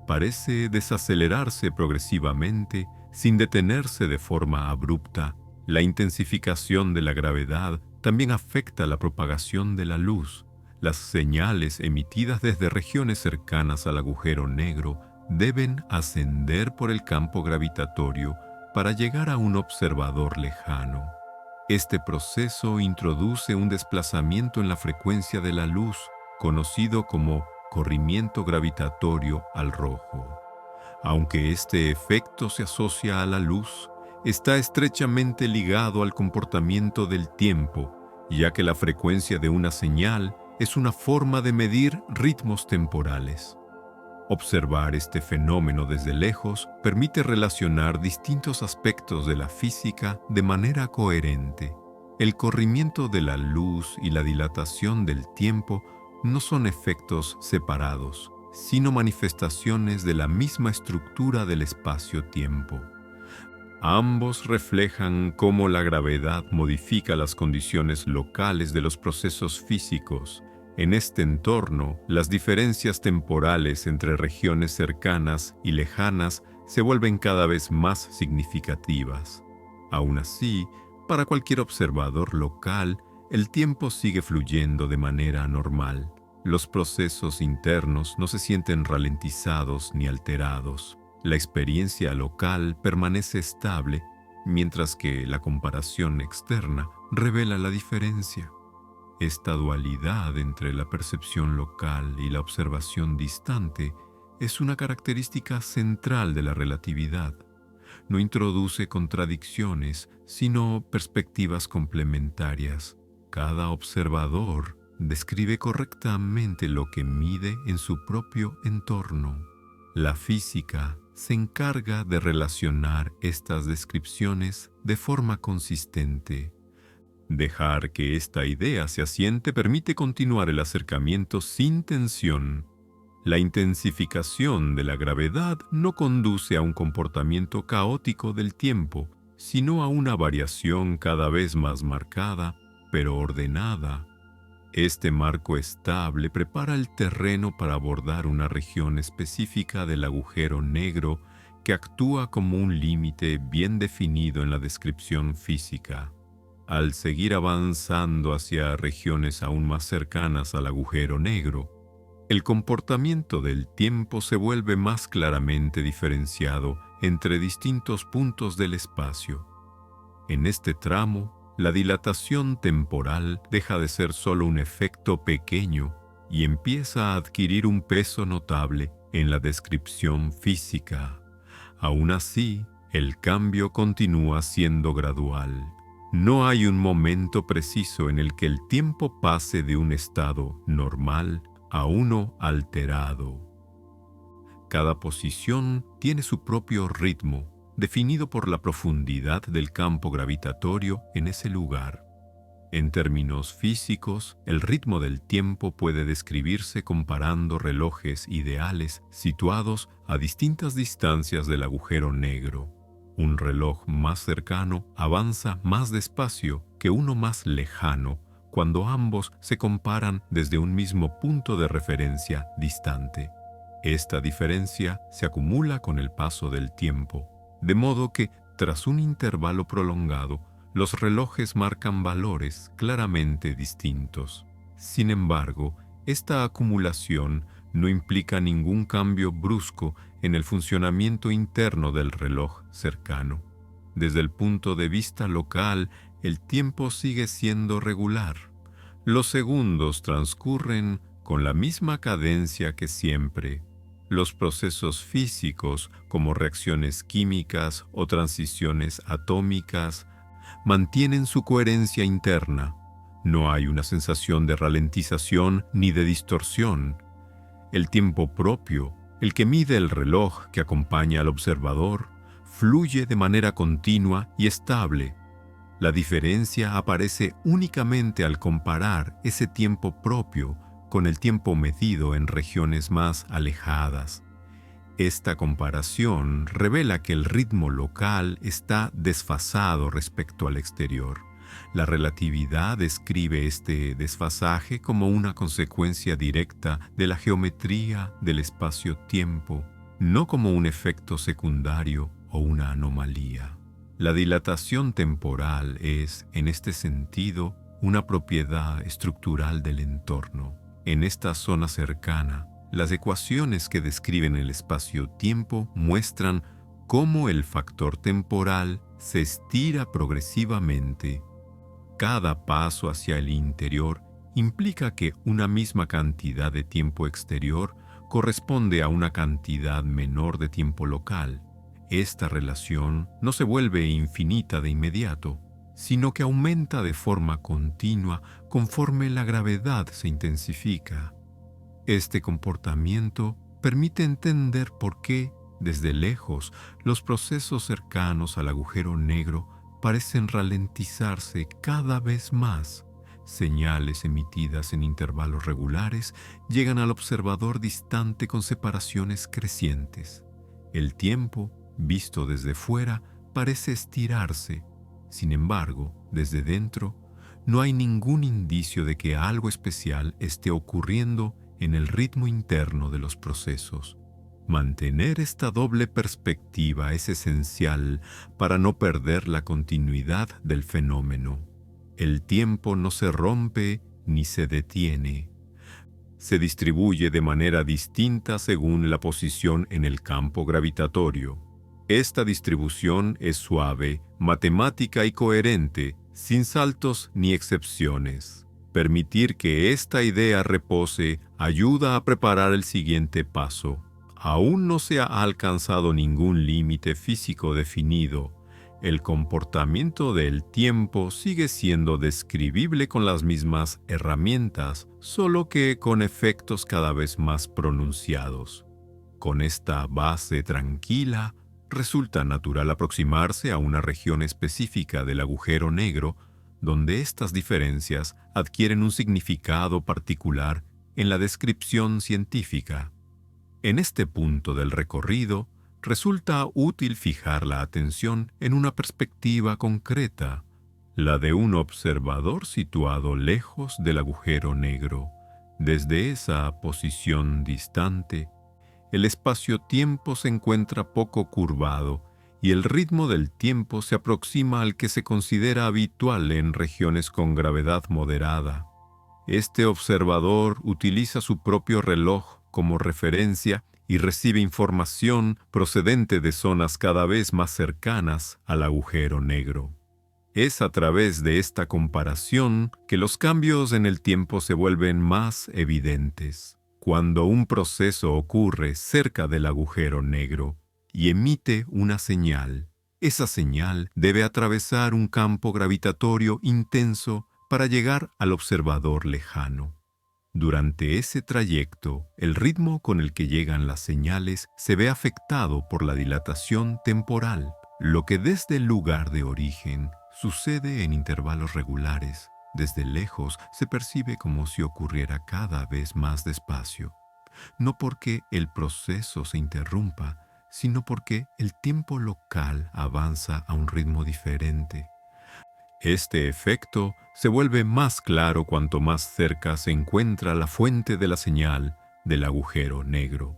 parece desacelerarse progresivamente sin detenerse de forma abrupta. La intensificación de la gravedad también afecta la propagación de la luz. Las señales emitidas desde regiones cercanas al agujero negro deben ascender por el campo gravitatorio para llegar a un observador lejano. Este proceso introduce un desplazamiento en la frecuencia de la luz, conocido como corrimiento gravitatorio al rojo. Aunque este efecto se asocia a la luz, está estrechamente ligado al comportamiento del tiempo, ya que la frecuencia de una señal es una forma de medir ritmos temporales. Observar este fenómeno desde lejos permite relacionar distintos aspectos de la física de manera coherente. El corrimiento de la luz y la dilatación del tiempo no son efectos separados, sino manifestaciones de la misma estructura del espacio-tiempo. Ambos reflejan cómo la gravedad modifica las condiciones locales de los procesos físicos. En este entorno, las diferencias temporales entre regiones cercanas y lejanas se vuelven cada vez más significativas. Aún así, para cualquier observador local, el tiempo sigue fluyendo de manera normal. Los procesos internos no se sienten ralentizados ni alterados. La experiencia local permanece estable, mientras que la comparación externa revela la diferencia. Esta dualidad entre la percepción local y la observación distante es una característica central de la relatividad. No introduce contradicciones, sino perspectivas complementarias. Cada observador describe correctamente lo que mide en su propio entorno. La física se encarga de relacionar estas descripciones de forma consistente. Dejar que esta idea se asiente permite continuar el acercamiento sin tensión. La intensificación de la gravedad no conduce a un comportamiento caótico del tiempo, sino a una variación cada vez más marcada, pero ordenada. Este marco estable prepara el terreno para abordar una región específica del agujero negro que actúa como un límite bien definido en la descripción física. Al seguir avanzando hacia regiones aún más cercanas al agujero negro, el comportamiento del tiempo se vuelve más claramente diferenciado entre distintos puntos del espacio. En este tramo, la dilatación temporal deja de ser solo un efecto pequeño y empieza a adquirir un peso notable en la descripción física. Aún así, el cambio continúa siendo gradual. No hay un momento preciso en el que el tiempo pase de un estado normal a uno alterado. Cada posición tiene su propio ritmo, definido por la profundidad del campo gravitatorio en ese lugar. En términos físicos, el ritmo del tiempo puede describirse comparando relojes ideales situados a distintas distancias del agujero negro. Un reloj más cercano avanza más despacio que uno más lejano cuando ambos se comparan desde un mismo punto de referencia distante. Esta diferencia se acumula con el paso del tiempo, de modo que, tras un intervalo prolongado, los relojes marcan valores claramente distintos. Sin embargo, esta acumulación no implica ningún cambio brusco en el funcionamiento interno del reloj cercano. Desde el punto de vista local, el tiempo sigue siendo regular. Los segundos transcurren con la misma cadencia que siempre. Los procesos físicos, como reacciones químicas o transiciones atómicas, mantienen su coherencia interna. No hay una sensación de ralentización ni de distorsión. El tiempo propio, el que mide el reloj que acompaña al observador, fluye de manera continua y estable. La diferencia aparece únicamente al comparar ese tiempo propio con el tiempo medido en regiones más alejadas. Esta comparación revela que el ritmo local está desfasado respecto al exterior. La relatividad describe este desfasaje como una consecuencia directa de la geometría del espacio-tiempo, no como un efecto secundario o una anomalía. La dilatación temporal es, en este sentido, una propiedad estructural del entorno. En esta zona cercana, las ecuaciones que describen el espacio-tiempo muestran cómo el factor temporal se estira progresivamente. Cada paso hacia el interior implica que una misma cantidad de tiempo exterior corresponde a una cantidad menor de tiempo local. Esta relación no se vuelve infinita de inmediato, sino que aumenta de forma continua conforme la gravedad se intensifica. Este comportamiento permite entender por qué, desde lejos, los procesos cercanos al agujero negro parecen ralentizarse cada vez más. Señales emitidas en intervalos regulares llegan al observador distante con separaciones crecientes. El tiempo, visto desde fuera, parece estirarse. Sin embargo, desde dentro, no hay ningún indicio de que algo especial esté ocurriendo en el ritmo interno de los procesos. Mantener esta doble perspectiva es esencial para no perder la continuidad del fenómeno. El tiempo no se rompe ni se detiene. Se distribuye de manera distinta según la posición en el campo gravitatorio. Esta distribución es suave, matemática y coherente, sin saltos ni excepciones. Permitir que esta idea repose ayuda a preparar el siguiente paso. Aún no se ha alcanzado ningún límite físico definido. El comportamiento del tiempo sigue siendo describible con las mismas herramientas, solo que con efectos cada vez más pronunciados. Con esta base tranquila, resulta natural aproximarse a una región específica del agujero negro, donde estas diferencias adquieren un significado particular en la descripción científica. En este punto del recorrido, resulta útil fijar la atención en una perspectiva concreta, la de un observador situado lejos del agujero negro. Desde esa posición distante, el espacio-tiempo se encuentra poco curvado y el ritmo del tiempo se aproxima al que se considera habitual en regiones con gravedad moderada. Este observador utiliza su propio reloj como referencia y recibe información procedente de zonas cada vez más cercanas al agujero negro. Es a través de esta comparación que los cambios en el tiempo se vuelven más evidentes. Cuando un proceso ocurre cerca del agujero negro y emite una señal, esa señal debe atravesar un campo gravitatorio intenso para llegar al observador lejano. Durante ese trayecto, el ritmo con el que llegan las señales se ve afectado por la dilatación temporal. Lo que desde el lugar de origen sucede en intervalos regulares, desde lejos se percibe como si ocurriera cada vez más despacio, no porque el proceso se interrumpa, sino porque el tiempo local avanza a un ritmo diferente. Este efecto se vuelve más claro cuanto más cerca se encuentra la fuente de la señal del agujero negro.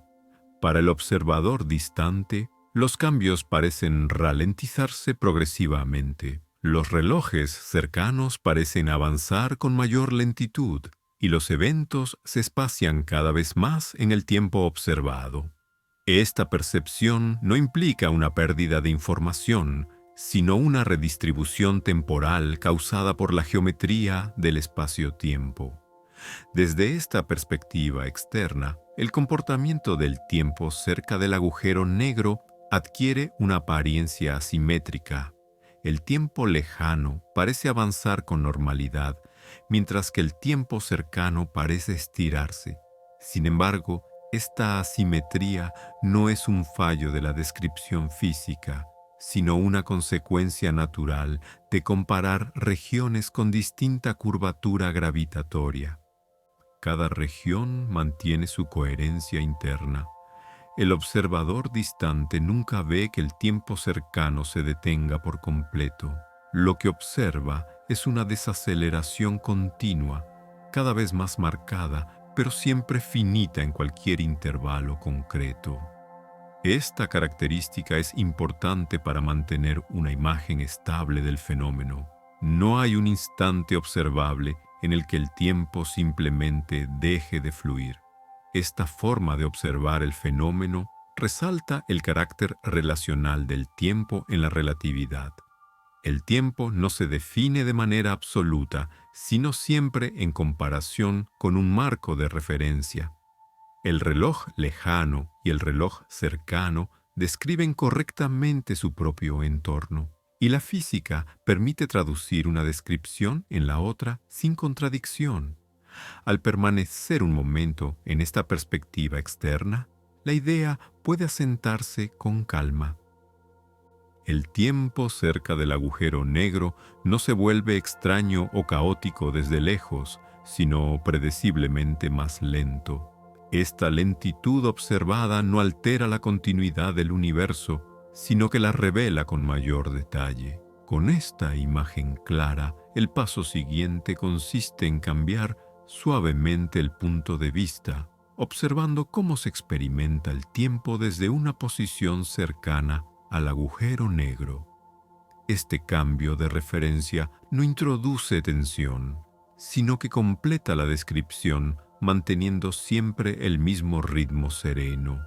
Para el observador distante, los cambios parecen ralentizarse progresivamente. Los relojes cercanos parecen avanzar con mayor lentitud y los eventos se espacian cada vez más en el tiempo observado. Esta percepción no implica una pérdida de información, sino una redistribución temporal causada por la geometría del espacio-tiempo. Desde esta perspectiva externa, el comportamiento del tiempo cerca del agujero negro adquiere una apariencia asimétrica. El tiempo lejano parece avanzar con normalidad, mientras que el tiempo cercano parece estirarse. Sin embargo, esta asimetría no es un fallo de la descripción física, sino una consecuencia natural de comparar regiones con distinta curvatura gravitatoria. Cada región mantiene su coherencia interna. El observador distante nunca ve que el tiempo cercano se detenga por completo. Lo que observa es una desaceleración continua, cada vez más marcada, pero siempre finita en cualquier intervalo concreto. Esta característica es importante para mantener una imagen estable del fenómeno. No hay un instante observable en el que el tiempo simplemente deje de fluir. Esta forma de observar el fenómeno resalta el carácter relacional del tiempo en la relatividad. El tiempo no se define de manera absoluta, sino siempre en comparación con un marco de referencia. El reloj lejano y el reloj cercano describen correctamente su propio entorno, y la física permite traducir una descripción en la otra sin contradicción. Al permanecer un momento en esta perspectiva externa, la idea puede asentarse con calma. El tiempo cerca del agujero negro no se vuelve extraño o caótico desde lejos, sino predeciblemente más lento. Esta lentitud observada no altera la continuidad del universo, sino que la revela con mayor detalle. Con esta imagen clara, el paso siguiente consiste en cambiar suavemente el punto de vista, observando cómo se experimenta el tiempo desde una posición cercana al agujero negro. Este cambio de referencia no introduce tensión, sino que completa la descripción manteniendo siempre el mismo ritmo sereno.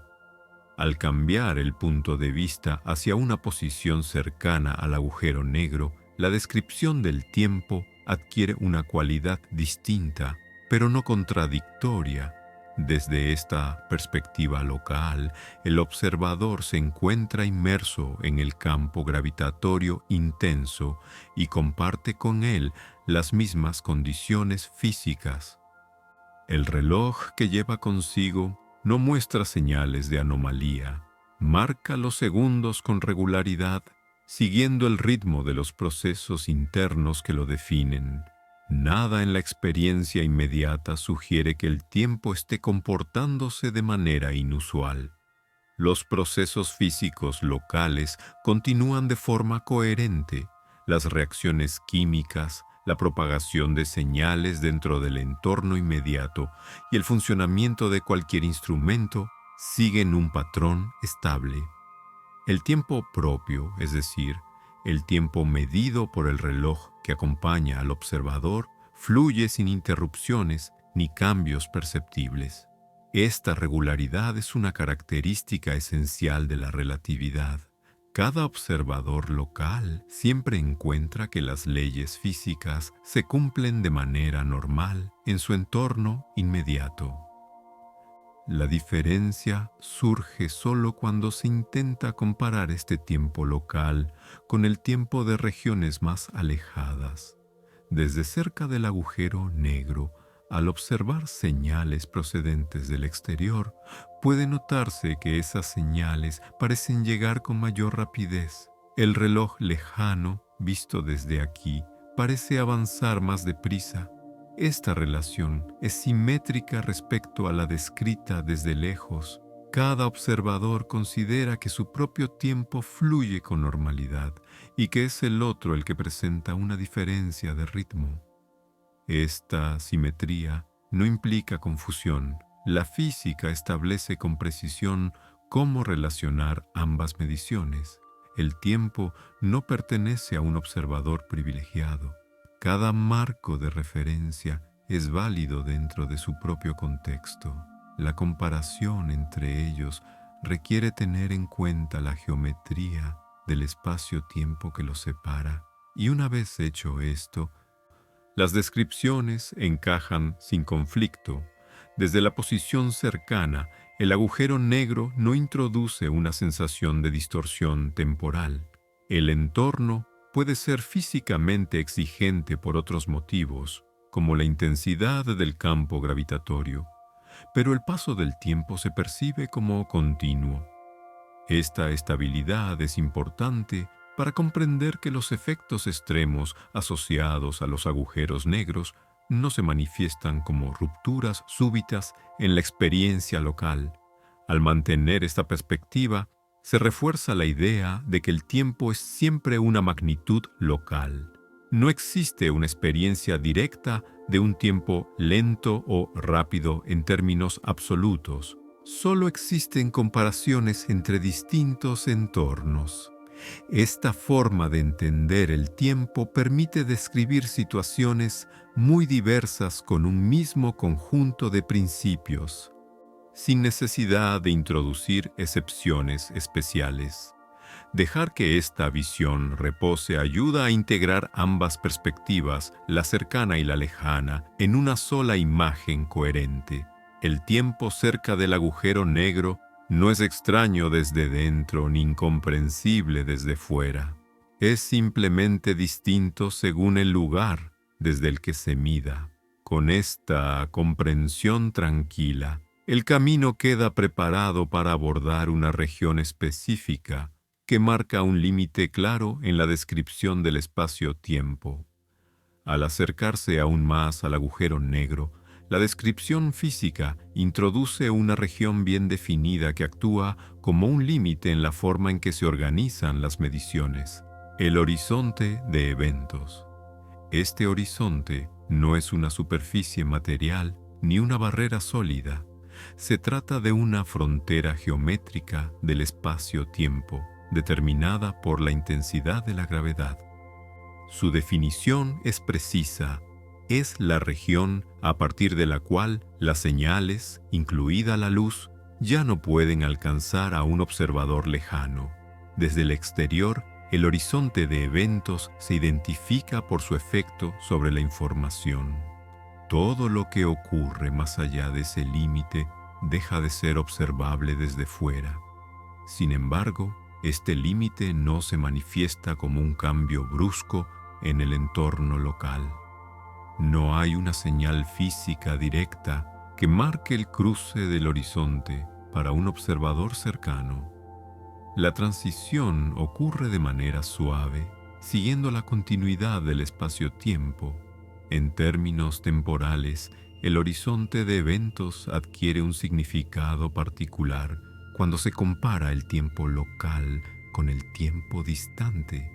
Al cambiar el punto de vista hacia una posición cercana al agujero negro, la descripción del tiempo adquiere una cualidad distinta, pero no contradictoria. Desde esta perspectiva local, el observador se encuentra inmerso en el campo gravitatorio intenso y comparte con él las mismas condiciones físicas. El reloj que lleva consigo no muestra señales de anomalía, marca los segundos con regularidad, siguiendo el ritmo de los procesos internos que lo definen. Nada en la experiencia inmediata sugiere que el tiempo esté comportándose de manera inusual. Los procesos físicos locales continúan de forma coherente. Las reacciones químicas, la propagación de señales dentro del entorno inmediato y el funcionamiento de cualquier instrumento siguen un patrón estable. El tiempo propio, es decir, el tiempo medido por el reloj que acompaña al observador, fluye sin interrupciones ni cambios perceptibles. Esta regularidad es una característica esencial de la relatividad. Cada observador local siempre encuentra que las leyes físicas se cumplen de manera normal en su entorno inmediato. La diferencia surge solo cuando se intenta comparar este tiempo local con el tiempo de regiones más alejadas. Desde cerca del agujero negro, al observar señales procedentes del exterior, puede notarse que esas señales parecen llegar con mayor rapidez. El reloj lejano, visto desde aquí, parece avanzar más deprisa. Esta relación es simétrica respecto a la descrita desde lejos. Cada observador considera que su propio tiempo fluye con normalidad y que es el otro el que presenta una diferencia de ritmo. Esta simetría no implica confusión. La física establece con precisión cómo relacionar ambas mediciones. El tiempo no pertenece a un observador privilegiado. Cada marco de referencia es válido dentro de su propio contexto. La comparación entre ellos requiere tener en cuenta la geometría del espacio-tiempo que los separa. Y una vez hecho esto, las descripciones encajan sin conflicto. Desde la posición cercana, el agujero negro no introduce una sensación de distorsión temporal. El entorno puede ser físicamente exigente por otros motivos, como la intensidad del campo gravitatorio, pero el paso del tiempo se percibe como continuo. Esta estabilidad es importante para comprender que los efectos extremos asociados a los agujeros negros no se manifiestan como rupturas súbitas en la experiencia local. Al mantener esta perspectiva, se refuerza la idea de que el tiempo es siempre una magnitud local. No existe una experiencia directa de un tiempo lento o rápido en términos absolutos. Solo existen comparaciones entre distintos entornos. Esta forma de entender el tiempo permite describir situaciones muy diversas con un mismo conjunto de principios, sin necesidad de introducir excepciones especiales. Dejar que esta visión repose ayuda a integrar ambas perspectivas, la cercana y la lejana, en una sola imagen coherente. El tiempo cerca del agujero negro no es extraño desde dentro ni incomprensible desde fuera. Es simplemente distinto según el lugar desde el que se mida. Con esta comprensión tranquila, el camino queda preparado para abordar una región específica que marca un límite claro en la descripción del espacio-tiempo. Al acercarse aún más al agujero negro, la descripción física introduce una región bien definida que actúa como un límite en la forma en que se organizan las mediciones. El horizonte de eventos. Este horizonte no es una superficie material ni una barrera sólida. Se trata de una frontera geométrica del espacio-tiempo, determinada por la intensidad de la gravedad. Su definición es precisa. Es la región a partir de la cual las señales, incluida la luz, ya no pueden alcanzar a un observador lejano. Desde el exterior, el horizonte de eventos se identifica por su efecto sobre la información. Todo lo que ocurre más allá de ese límite deja de ser observable desde fuera. Sin embargo, este límite no se manifiesta como un cambio brusco en el entorno local. No hay una señal física directa que marque el cruce del horizonte para un observador cercano. La transición ocurre de manera suave, siguiendo la continuidad del espacio-tiempo. En términos temporales, el horizonte de eventos adquiere un significado particular cuando se compara el tiempo local con el tiempo distante.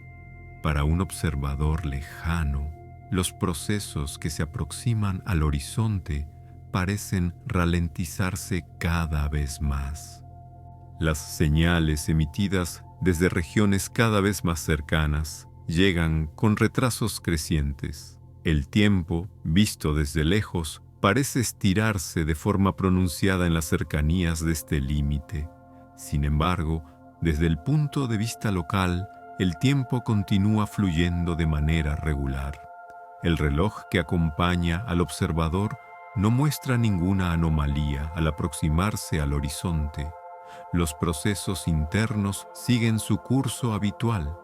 Para un observador lejano, los procesos que se aproximan al horizonte parecen ralentizarse cada vez más. Las señales emitidas desde regiones cada vez más cercanas llegan con retrasos crecientes. El tiempo, visto desde lejos, parece estirarse de forma pronunciada en las cercanías de este límite. Sin embargo, desde el punto de vista local, el tiempo continúa fluyendo de manera regular. El reloj que acompaña al observador no muestra ninguna anomalía al aproximarse al horizonte. Los procesos internos siguen su curso habitual.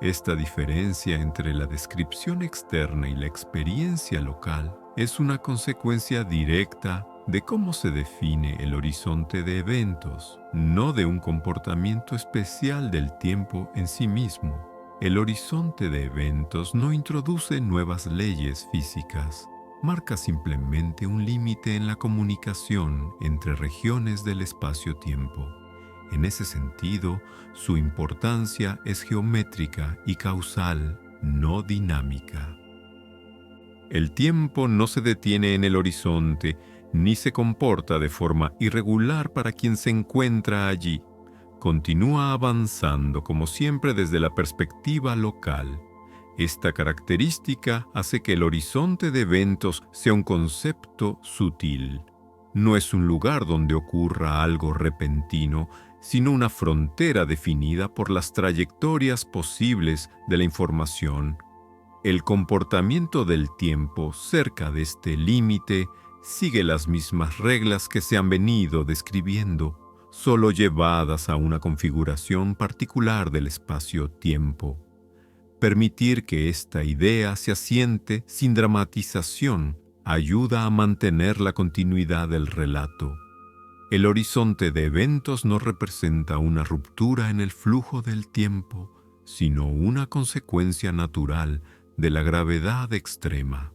Esta diferencia entre la descripción externa y la experiencia local es una consecuencia directa de cómo se define el horizonte de eventos, no de un comportamiento especial del tiempo en sí mismo. El horizonte de eventos no introduce nuevas leyes físicas, marca simplemente un límite en la comunicación entre regiones del espacio-tiempo. En ese sentido, su importancia es geométrica y causal, no dinámica. El tiempo no se detiene en el horizonte ni se comporta de forma irregular para quien se encuentra allí. Continúa avanzando como siempre desde la perspectiva local. Esta característica hace que el horizonte de eventos sea un concepto sutil. No es un lugar donde ocurra algo repentino, sino una frontera definida por las trayectorias posibles de la información. El comportamiento del tiempo cerca de este límite sigue las mismas reglas que se han venido describiendo, solo llevadas a una configuración particular del espacio-tiempo. Permitir que esta idea se asiente sin dramatización ayuda a mantener la continuidad del relato. El horizonte de eventos no representa una ruptura en el flujo del tiempo, sino una consecuencia natural de la gravedad extrema.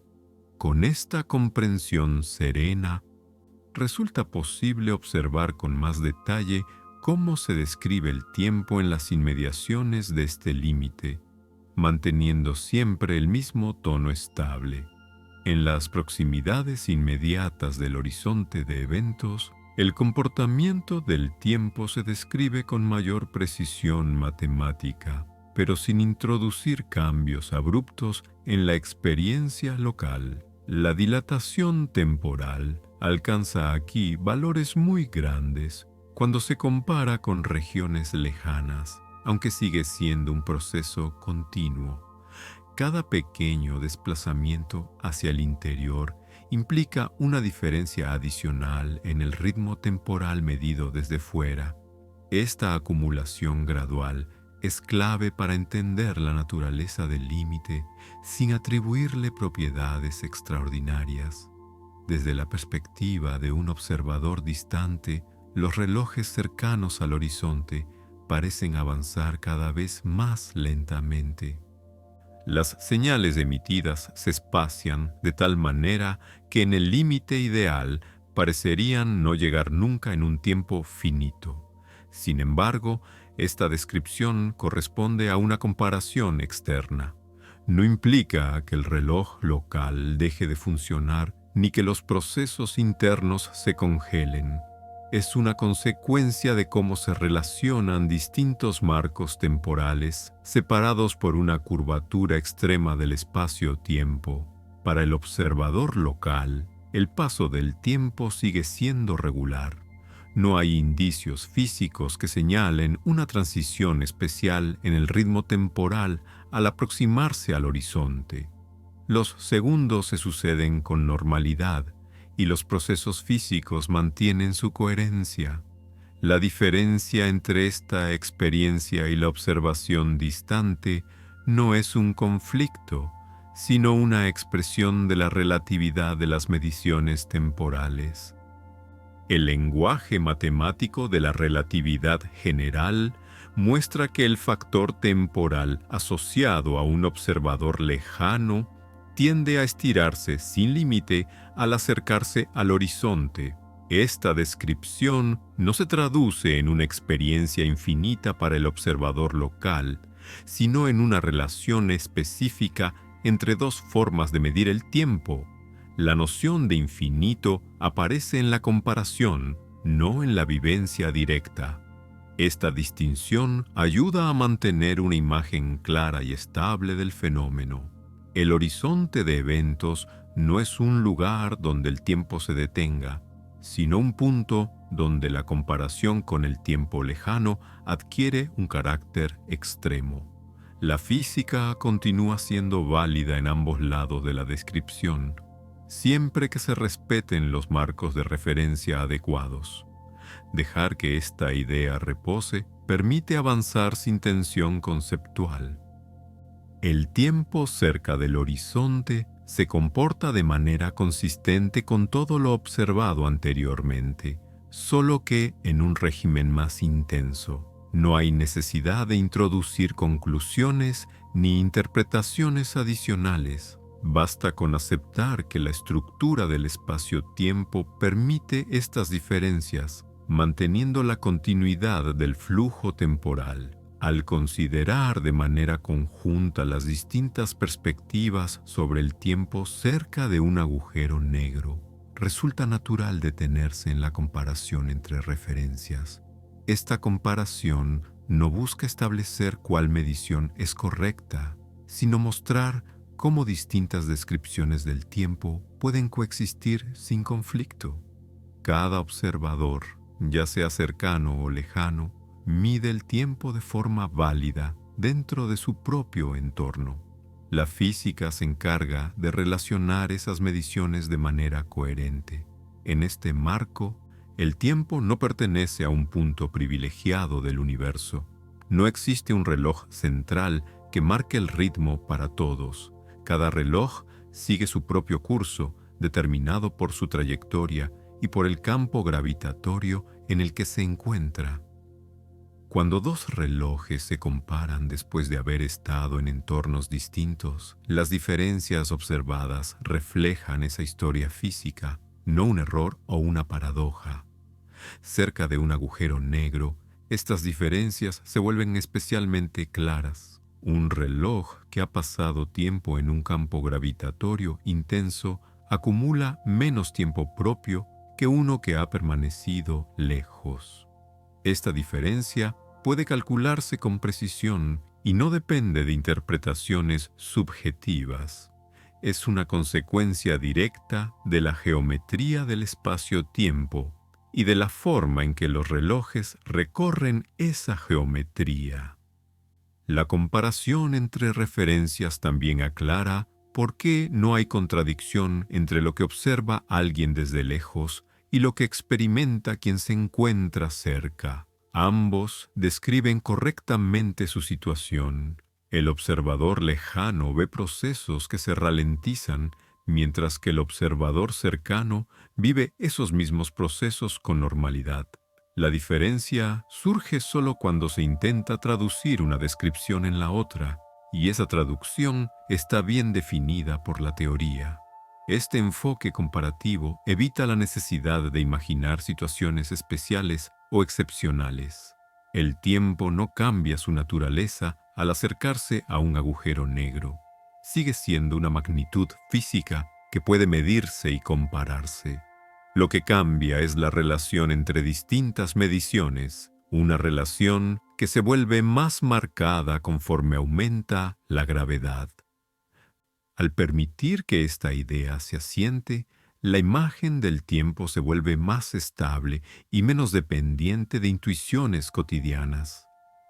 Con esta comprensión serena, resulta posible observar con más detalle cómo se describe el tiempo en las inmediaciones de este límite, manteniendo siempre el mismo tono estable. En las proximidades inmediatas del horizonte de eventos, el comportamiento del tiempo se describe con mayor precisión matemática, pero sin introducir cambios abruptos en la experiencia local. La dilatación temporal alcanza aquí valores muy grandes cuando se compara con regiones lejanas, aunque sigue siendo un proceso continuo. Cada pequeño desplazamiento hacia el interior implica una diferencia adicional en el ritmo temporal medido desde fuera. Esta acumulación gradual es clave para entender la naturaleza del límite sin atribuirle propiedades extraordinarias. Desde la perspectiva de un observador distante, los relojes cercanos al horizonte parecen avanzar cada vez más lentamente. Las señales emitidas se espacian de tal manera que en el límite ideal parecerían no llegar nunca en un tiempo finito. Sin embargo, esta descripción corresponde a una comparación externa. No implica que el reloj local deje de funcionar ni que los procesos internos se congelen. Es una consecuencia de cómo se relacionan distintos marcos temporales separados por una curvatura extrema del espacio-tiempo. Para el observador local, el paso del tiempo sigue siendo regular. No hay indicios físicos que señalen una transición especial en el ritmo temporal al aproximarse al horizonte. Los segundos se suceden con normalidad y los procesos físicos mantienen su coherencia. La diferencia entre esta experiencia y la observación distante no es un conflicto, sino una expresión de la relatividad de las mediciones temporales. El lenguaje matemático de la relatividad general muestra que el factor temporal asociado a un observador lejano tiende a estirarse sin límite al acercarse al horizonte. Esta descripción no se traduce en una experiencia infinita para el observador local, sino en una relación específica entre dos formas de medir el tiempo. La noción de infinito aparece en la comparación, no en la vivencia directa. Esta distinción ayuda a mantener una imagen clara y estable del fenómeno. El horizonte de eventos no es un lugar donde el tiempo se detenga, sino un punto donde la comparación con el tiempo lejano adquiere un carácter extremo. La física continúa siendo válida en ambos lados de la descripción, siempre que se respeten los marcos de referencia adecuados. Dejar que esta idea repose permite avanzar sin tensión conceptual. El tiempo cerca del horizonte se comporta de manera consistente con todo lo observado anteriormente, solo que en un régimen más intenso. No hay necesidad de introducir conclusiones ni interpretaciones adicionales. Basta con aceptar que la estructura del espacio-tiempo permite estas diferencias, manteniendo la continuidad del flujo temporal. Al considerar de manera conjunta las distintas perspectivas sobre el tiempo cerca de un agujero negro, resulta natural detenerse en la comparación entre referencias. Esta comparación no busca establecer cuál medición es correcta, sino mostrar cómo distintas descripciones del tiempo pueden coexistir sin conflicto. Cada observador, ya sea cercano o lejano, mide el tiempo de forma válida dentro de su propio entorno. La física se encarga de relacionar esas mediciones de manera coherente. En este marco, el tiempo no pertenece a un punto privilegiado del universo. No existe un reloj central que marque el ritmo para todos. Cada reloj sigue su propio curso, determinado por su trayectoria y por el campo gravitatorio en el que se encuentra. Cuando dos relojes se comparan después de haber estado en entornos distintos, las diferencias observadas reflejan esa historia física, no un error o una paradoja. Cerca de un agujero negro, estas diferencias se vuelven especialmente claras. Un reloj que ha pasado tiempo en un campo gravitatorio intenso acumula menos tiempo propio que uno que ha permanecido lejos. Esta diferencia puede calcularse con precisión y no depende de interpretaciones subjetivas. Es una consecuencia directa de la geometría del espacio-tiempo y de la forma en que los relojes recorren esa geometría. La comparación entre referencias también aclara por qué no hay contradicción entre lo que observa alguien desde lejos y lo que experimenta quien se encuentra cerca. Ambos describen correctamente su situación. El observador lejano ve procesos que se ralentizan, mientras que el observador cercano vive esos mismos procesos con normalidad. La diferencia surge solo cuando se intenta traducir una descripción en la otra, y esa traducción está bien definida por la teoría. Este enfoque comparativo evita la necesidad de imaginar situaciones especiales o excepcionales. El tiempo no cambia su naturaleza al acercarse a un agujero negro. Sigue siendo una magnitud física que puede medirse y compararse. Lo que cambia es la relación entre distintas mediciones, una relación que se vuelve más marcada conforme aumenta la gravedad. Al permitir que esta idea se asiente, la imagen del tiempo se vuelve más estable y menos dependiente de intuiciones cotidianas.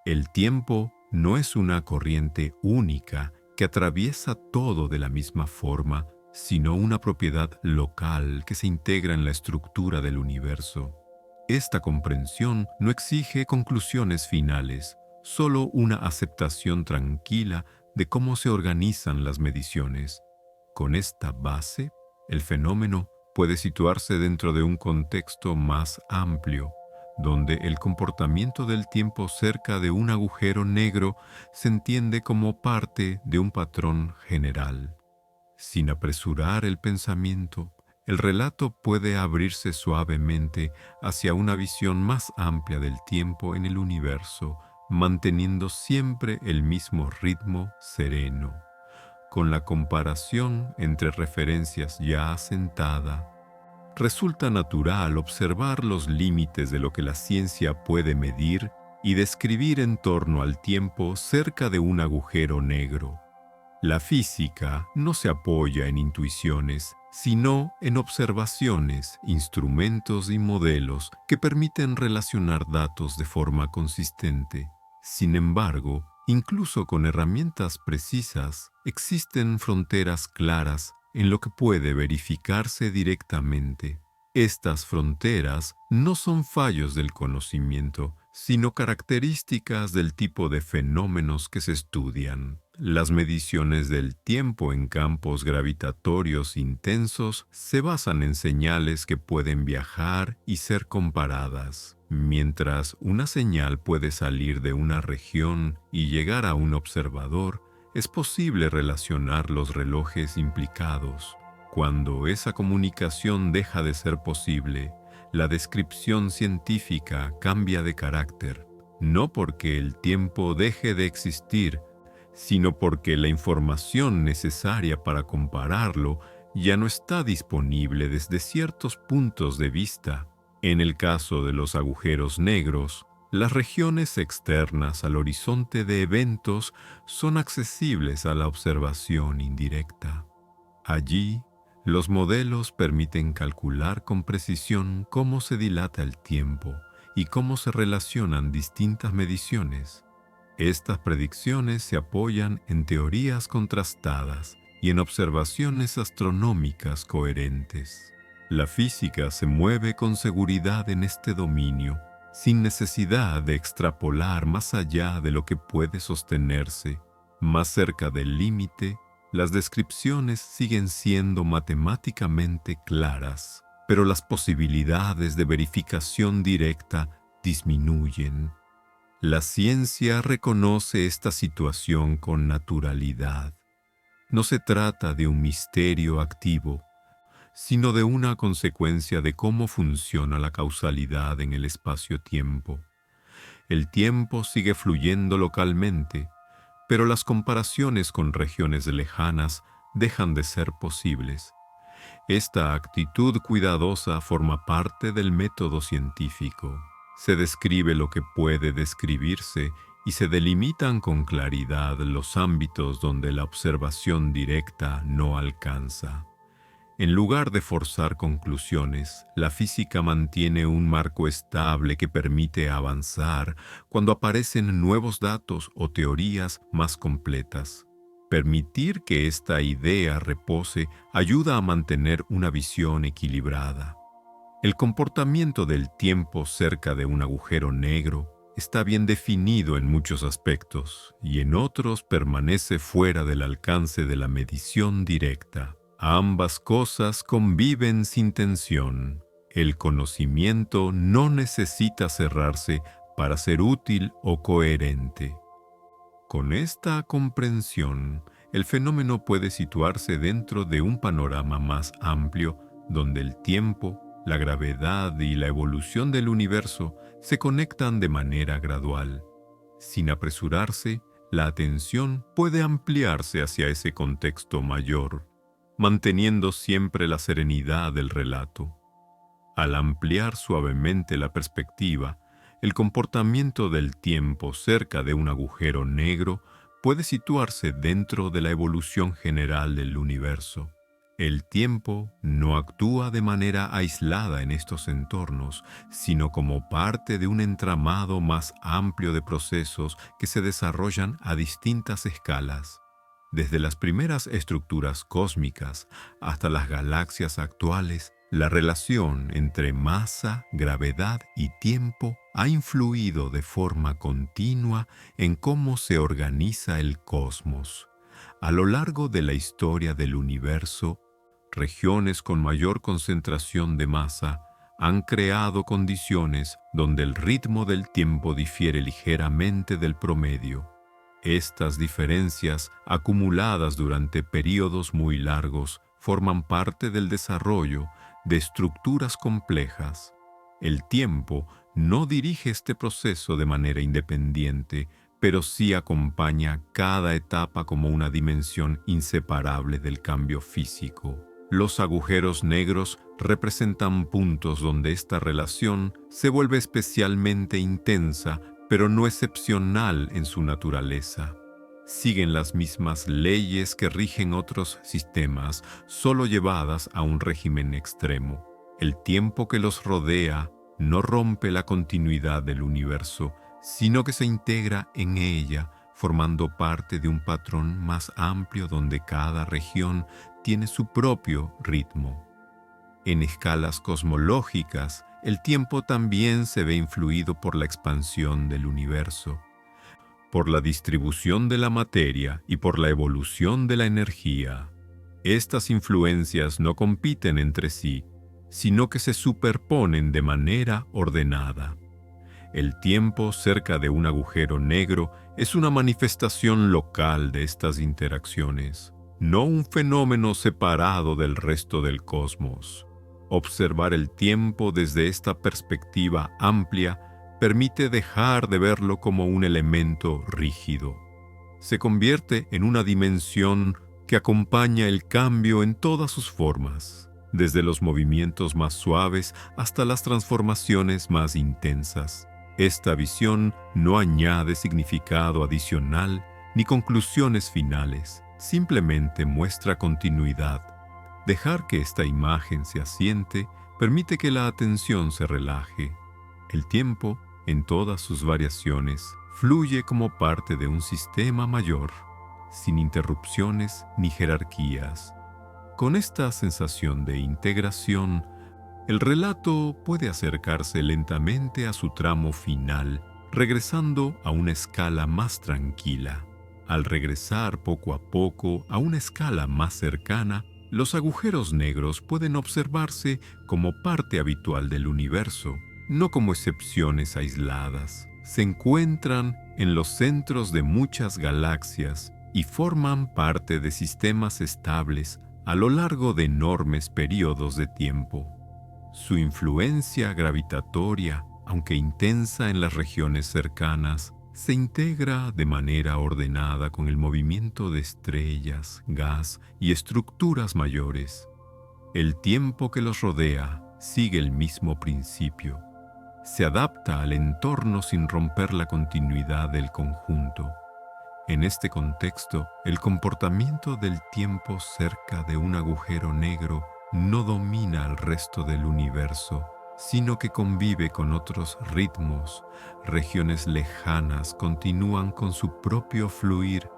El tiempo no es una corriente única que atraviesa todo de la misma forma, sino una propiedad local que se integra en la estructura del universo. Esta comprensión no exige conclusiones finales, solo una aceptación tranquila de cómo se organizan las mediciones. Con esta base, el fenómeno puede situarse dentro de un contexto más amplio, donde el comportamiento del tiempo cerca de un agujero negro se entiende como parte de un patrón general. Sin apresurar el pensamiento, el relato puede abrirse suavemente hacia una visión más amplia del tiempo en el universo, manteniendo siempre el mismo ritmo sereno. Con la comparación entre referencias ya asentada, resulta natural observar los límites de lo que la ciencia puede medir y describir en torno al tiempo cerca de un agujero negro. La física no se apoya en intuiciones, sino en observaciones, instrumentos y modelos que permiten relacionar datos de forma consistente. Sin embargo, incluso con herramientas precisas, existen fronteras claras en lo que puede verificarse directamente. Estas fronteras no son fallos del conocimiento, sino características del tipo de fenómenos que se estudian. Las mediciones del tiempo en campos gravitatorios intensos se basan en señales que pueden viajar y ser comparadas. Mientras una señal puede salir de una región y llegar a un observador, es posible relacionar los relojes implicados. Cuando esa comunicación deja de ser posible, la descripción científica cambia de carácter, no porque el tiempo deje de existir, sino porque la información necesaria para compararlo ya no está disponible desde ciertos puntos de vista. En el caso de los agujeros negros, las regiones externas al horizonte de eventos son accesibles a la observación indirecta. Allí, los modelos permiten calcular con precisión cómo se dilata el tiempo y cómo se relacionan distintas mediciones. Estas predicciones se apoyan en teorías contrastadas y en observaciones astronómicas coherentes. La física se mueve con seguridad en este dominio, sin necesidad de extrapolar más allá de lo que puede sostenerse. Más cerca del límite, las descripciones siguen siendo matemáticamente claras, pero las posibilidades de verificación directa disminuyen. La ciencia reconoce esta situación con naturalidad. No se trata de un misterio activo, sino de una consecuencia de cómo funciona la causalidad en el espacio-tiempo. El tiempo sigue fluyendo localmente, pero las comparaciones con regiones lejanas dejan de ser posibles. Esta actitud cuidadosa forma parte del método científico. Se describe lo que puede describirse y se delimitan con claridad los ámbitos donde la observación directa no alcanza. En lugar de forzar conclusiones, la física mantiene un marco estable que permite avanzar cuando aparecen nuevos datos o teorías más completas. Permitir que esta idea repose ayuda a mantener una visión equilibrada. El comportamiento del tiempo cerca de un agujero negro está bien definido en muchos aspectos y en otros permanece fuera del alcance de la medición directa. Ambas cosas conviven sin tensión. El conocimiento no necesita cerrarse para ser útil o coherente. Con esta comprensión, el fenómeno puede situarse dentro de un panorama más amplio donde el tiempo, la gravedad y la evolución del universo se conectan de manera gradual. Sin apresurarse, la atención puede ampliarse hacia ese contexto mayor, manteniendo siempre la serenidad del relato. Al ampliar suavemente la perspectiva, el comportamiento del tiempo cerca de un agujero negro puede situarse dentro de la evolución general del universo. El tiempo no actúa de manera aislada en estos entornos, sino como parte de un entramado más amplio de procesos que se desarrollan a distintas escalas. Desde las primeras estructuras cósmicas hasta las galaxias actuales, la relación entre masa, gravedad y tiempo ha influido de forma continua en cómo se organiza el cosmos. A lo largo de la historia del universo, regiones con mayor concentración de masa han creado condiciones donde el ritmo del tiempo difiere ligeramente del promedio. Estas diferencias, acumuladas durante periodos muy largos, forman parte del desarrollo de estructuras complejas. El tiempo no dirige este proceso de manera independiente, pero sí acompaña cada etapa como una dimensión inseparable del cambio físico. Los agujeros negros representan puntos donde esta relación se vuelve especialmente intensa, pero no excepcional en su naturaleza. Siguen las mismas leyes que rigen otros sistemas, solo llevadas a un régimen extremo. El tiempo que los rodea no rompe la continuidad del universo, sino que se integra en ella, formando parte de un patrón más amplio donde cada región tiene su propio ritmo. En escalas cosmológicas, el tiempo también se ve influido por la expansión del universo, por la distribución de la materia y por la evolución de la energía. Estas influencias no compiten entre sí, sino que se superponen de manera ordenada. El tiempo cerca de un agujero negro es una manifestación local de estas interacciones, no un fenómeno separado del resto del cosmos. Observar el tiempo desde esta perspectiva amplia permite dejar de verlo como un elemento rígido. Se convierte en una dimensión que acompaña el cambio en todas sus formas, desde los movimientos más suaves hasta las transformaciones más intensas. Esta visión no añade significado adicional ni conclusiones finales, simplemente muestra continuidad. Dejar que esta imagen se asiente permite que la atención se relaje. El tiempo, en todas sus variaciones, fluye como parte de un sistema mayor, sin interrupciones ni jerarquías. Con esta sensación de integración, el relato puede acercarse lentamente a su tramo final, regresando a una escala más tranquila. Al regresar poco a poco a una escala más cercana, los agujeros negros pueden observarse como parte habitual del universo, no como excepciones aisladas. Se encuentran en los centros de muchas galaxias y forman parte de sistemas estables a lo largo de enormes periodos de tiempo. Su influencia gravitatoria, aunque intensa en las regiones cercanas, se integra de manera ordenada con el movimiento de estrellas, gas y estructuras mayores. El tiempo que los rodea sigue el mismo principio. Se adapta al entorno sin romper la continuidad del conjunto. En este contexto, el comportamiento del tiempo cerca de un agujero negro no domina al resto del universo, sino que convive con otros ritmos. Regiones lejanas continúan con su propio fluir,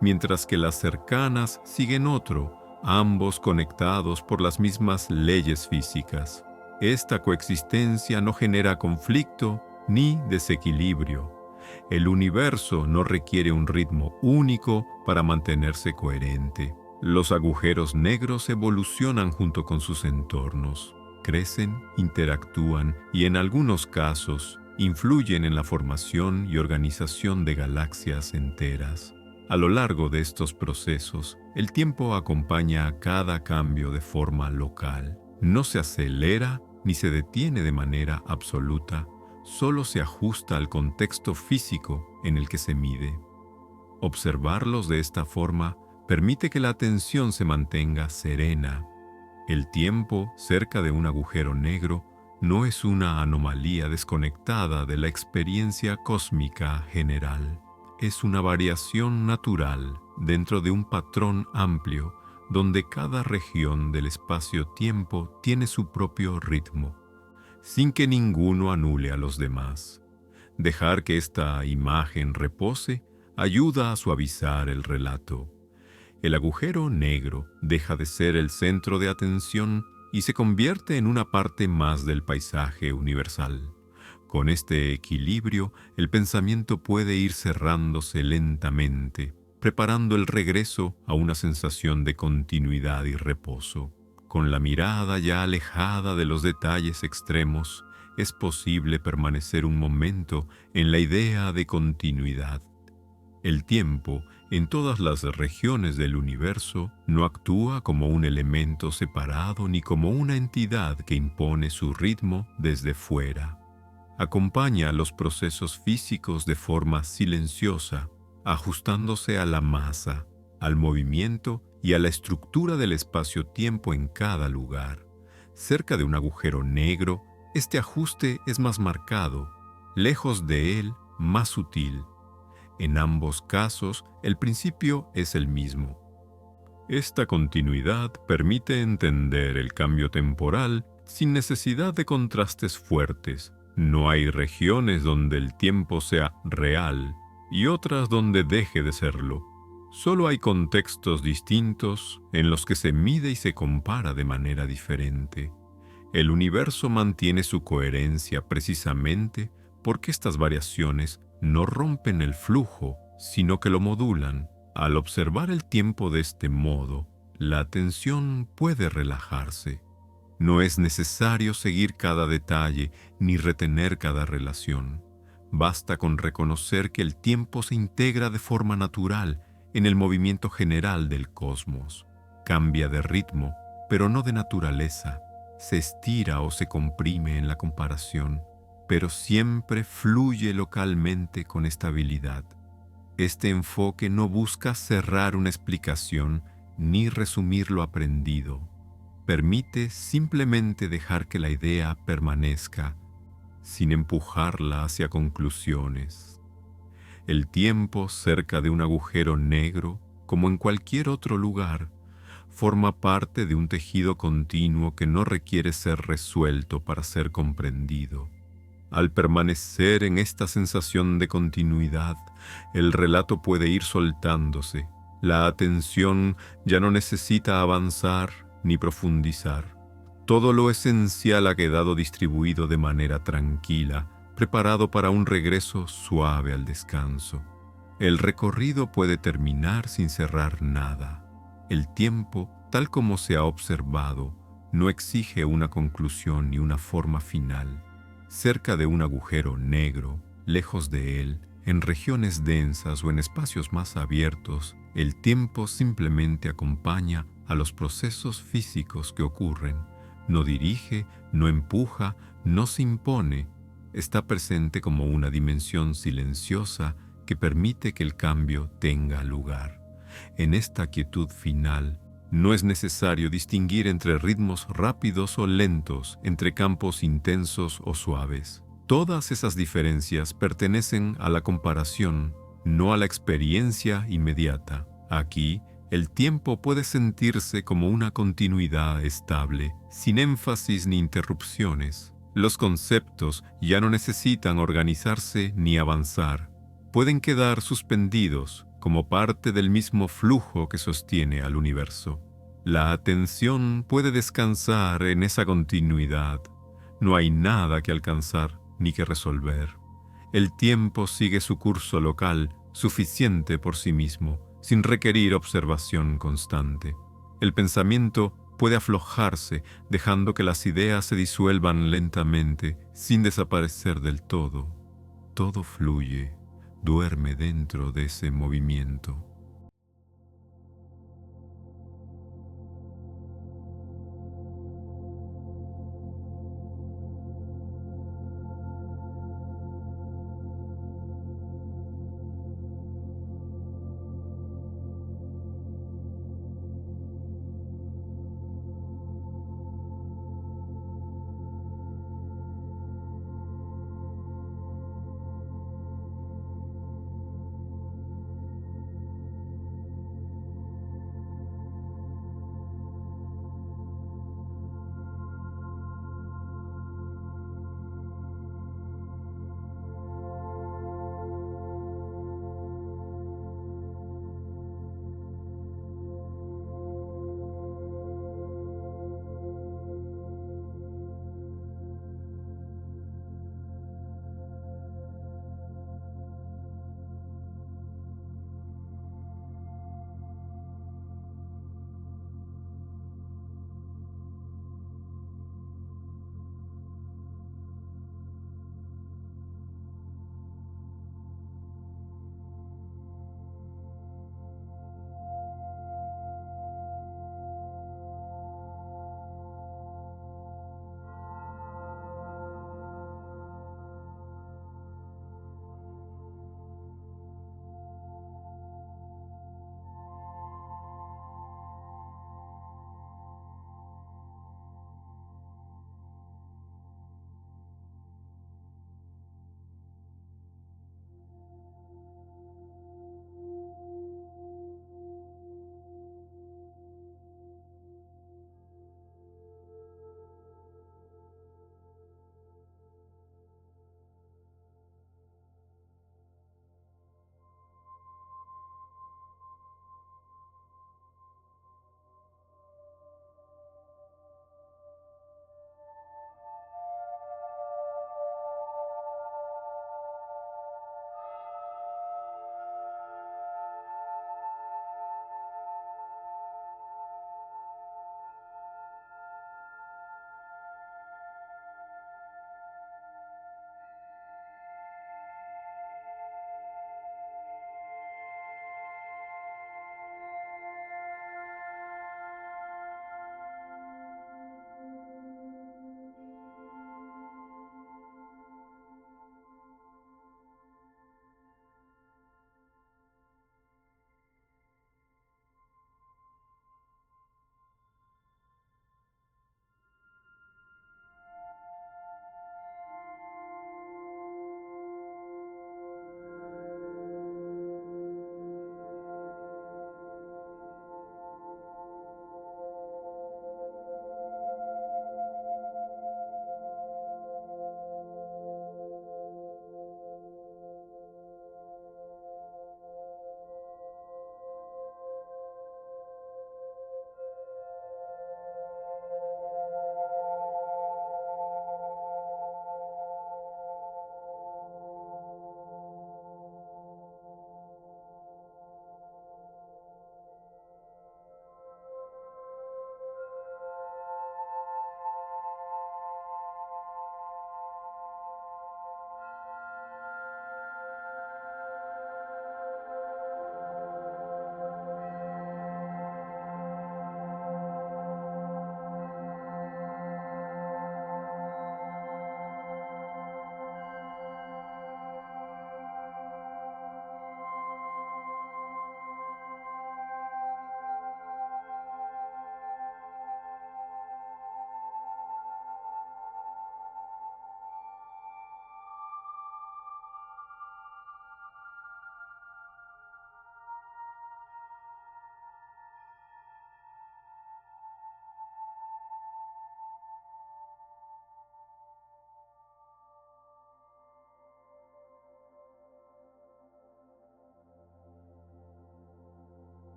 mientras que las cercanas siguen otro, ambos conectados por las mismas leyes físicas. Esta coexistencia no genera conflicto ni desequilibrio. El universo no requiere un ritmo único para mantenerse coherente. Los agujeros negros evolucionan junto con sus entornos, crecen, interactúan y en algunos casos influyen en la formación y organización de galaxias enteras. A lo largo de estos procesos, el tiempo acompaña a cada cambio de forma local. No se acelera ni se detiene de manera absoluta, solo se ajusta al contexto físico en el que se mide. Observarlos de esta forma permite que la atención se mantenga serena. El tiempo cerca de un agujero negro no es una anomalía desconectada de la experiencia cósmica general. Es una variación natural dentro de un patrón amplio donde cada región del espacio-tiempo tiene su propio ritmo, sin que ninguno anule a los demás. Dejar que esta imagen repose ayuda a suavizar el relato. El agujero negro deja de ser el centro de atención y se convierte en una parte más del paisaje universal. Con este equilibrio, el pensamiento puede ir cerrándose lentamente, preparando el regreso a una sensación de continuidad y reposo. Con la mirada ya alejada de los detalles extremos, es posible permanecer un momento en la idea de continuidad. El tiempo, en todas las regiones del universo, no actúa como un elemento separado ni como una entidad que impone su ritmo desde fuera. Acompaña los procesos físicos de forma silenciosa, ajustándose a la masa, al movimiento y a la estructura del espacio-tiempo en cada lugar. Cerca de un agujero negro, este ajuste es más marcado, lejos de él, más sutil. En ambos casos, el principio es el mismo. Esta continuidad permite entender el cambio temporal sin necesidad de contrastes fuertes. No hay regiones donde el tiempo sea real y otras donde deje de serlo. Solo hay contextos distintos en los que se mide y se compara de manera diferente. El universo mantiene su coherencia precisamente porque estas variaciones no rompen el flujo, sino que lo modulan. Al observar el tiempo de este modo, la atención puede relajarse. No es necesario seguir cada detalle ni retener cada relación. Basta con reconocer que el tiempo se integra de forma natural en el movimiento general del cosmos. Cambia de ritmo, pero no de naturaleza. Se estira o se comprime en la comparación, pero siempre fluye localmente con estabilidad. Este enfoque no busca cerrar una explicación ni resumir lo aprendido. Permite simplemente dejar que la idea permanezca, sin empujarla hacia conclusiones. El tiempo cerca de un agujero negro, como en cualquier otro lugar, forma parte de un tejido continuo que no requiere ser resuelto para ser comprendido. Al permanecer en esta sensación de continuidad, el relato puede ir soltándose. La atención ya no necesita avanzar ni profundizar. Todo lo esencial ha quedado distribuido de manera tranquila, preparado para un regreso suave al descanso. El recorrido puede terminar sin cerrar nada. El tiempo, tal como se ha observado, no exige una conclusión ni una forma final. Cerca de un agujero negro, lejos de él, en regiones densas o en espacios más abiertos, el tiempo simplemente acompaña a los procesos físicos que ocurren. No dirige, no empuja, no se impone. Está presente como una dimensión silenciosa que permite que el cambio tenga lugar. En esta quietud final, no es necesario distinguir entre ritmos rápidos o lentos, entre campos intensos o suaves. Todas esas diferencias pertenecen a la comparación, no a la experiencia inmediata. Aquí, el tiempo puede sentirse como una continuidad estable, sin énfasis ni interrupciones. Los conceptos ya no necesitan organizarse ni avanzar. Pueden quedar suspendidos como parte del mismo flujo que sostiene al universo. La atención puede descansar en esa continuidad. No hay nada que alcanzar ni que resolver. El tiempo sigue su curso local, suficiente por sí mismo, sin requerir observación constante. El pensamiento puede aflojarse, dejando que las ideas se disuelvan lentamente, sin desaparecer del todo. Todo fluye, duerme dentro de ese movimiento.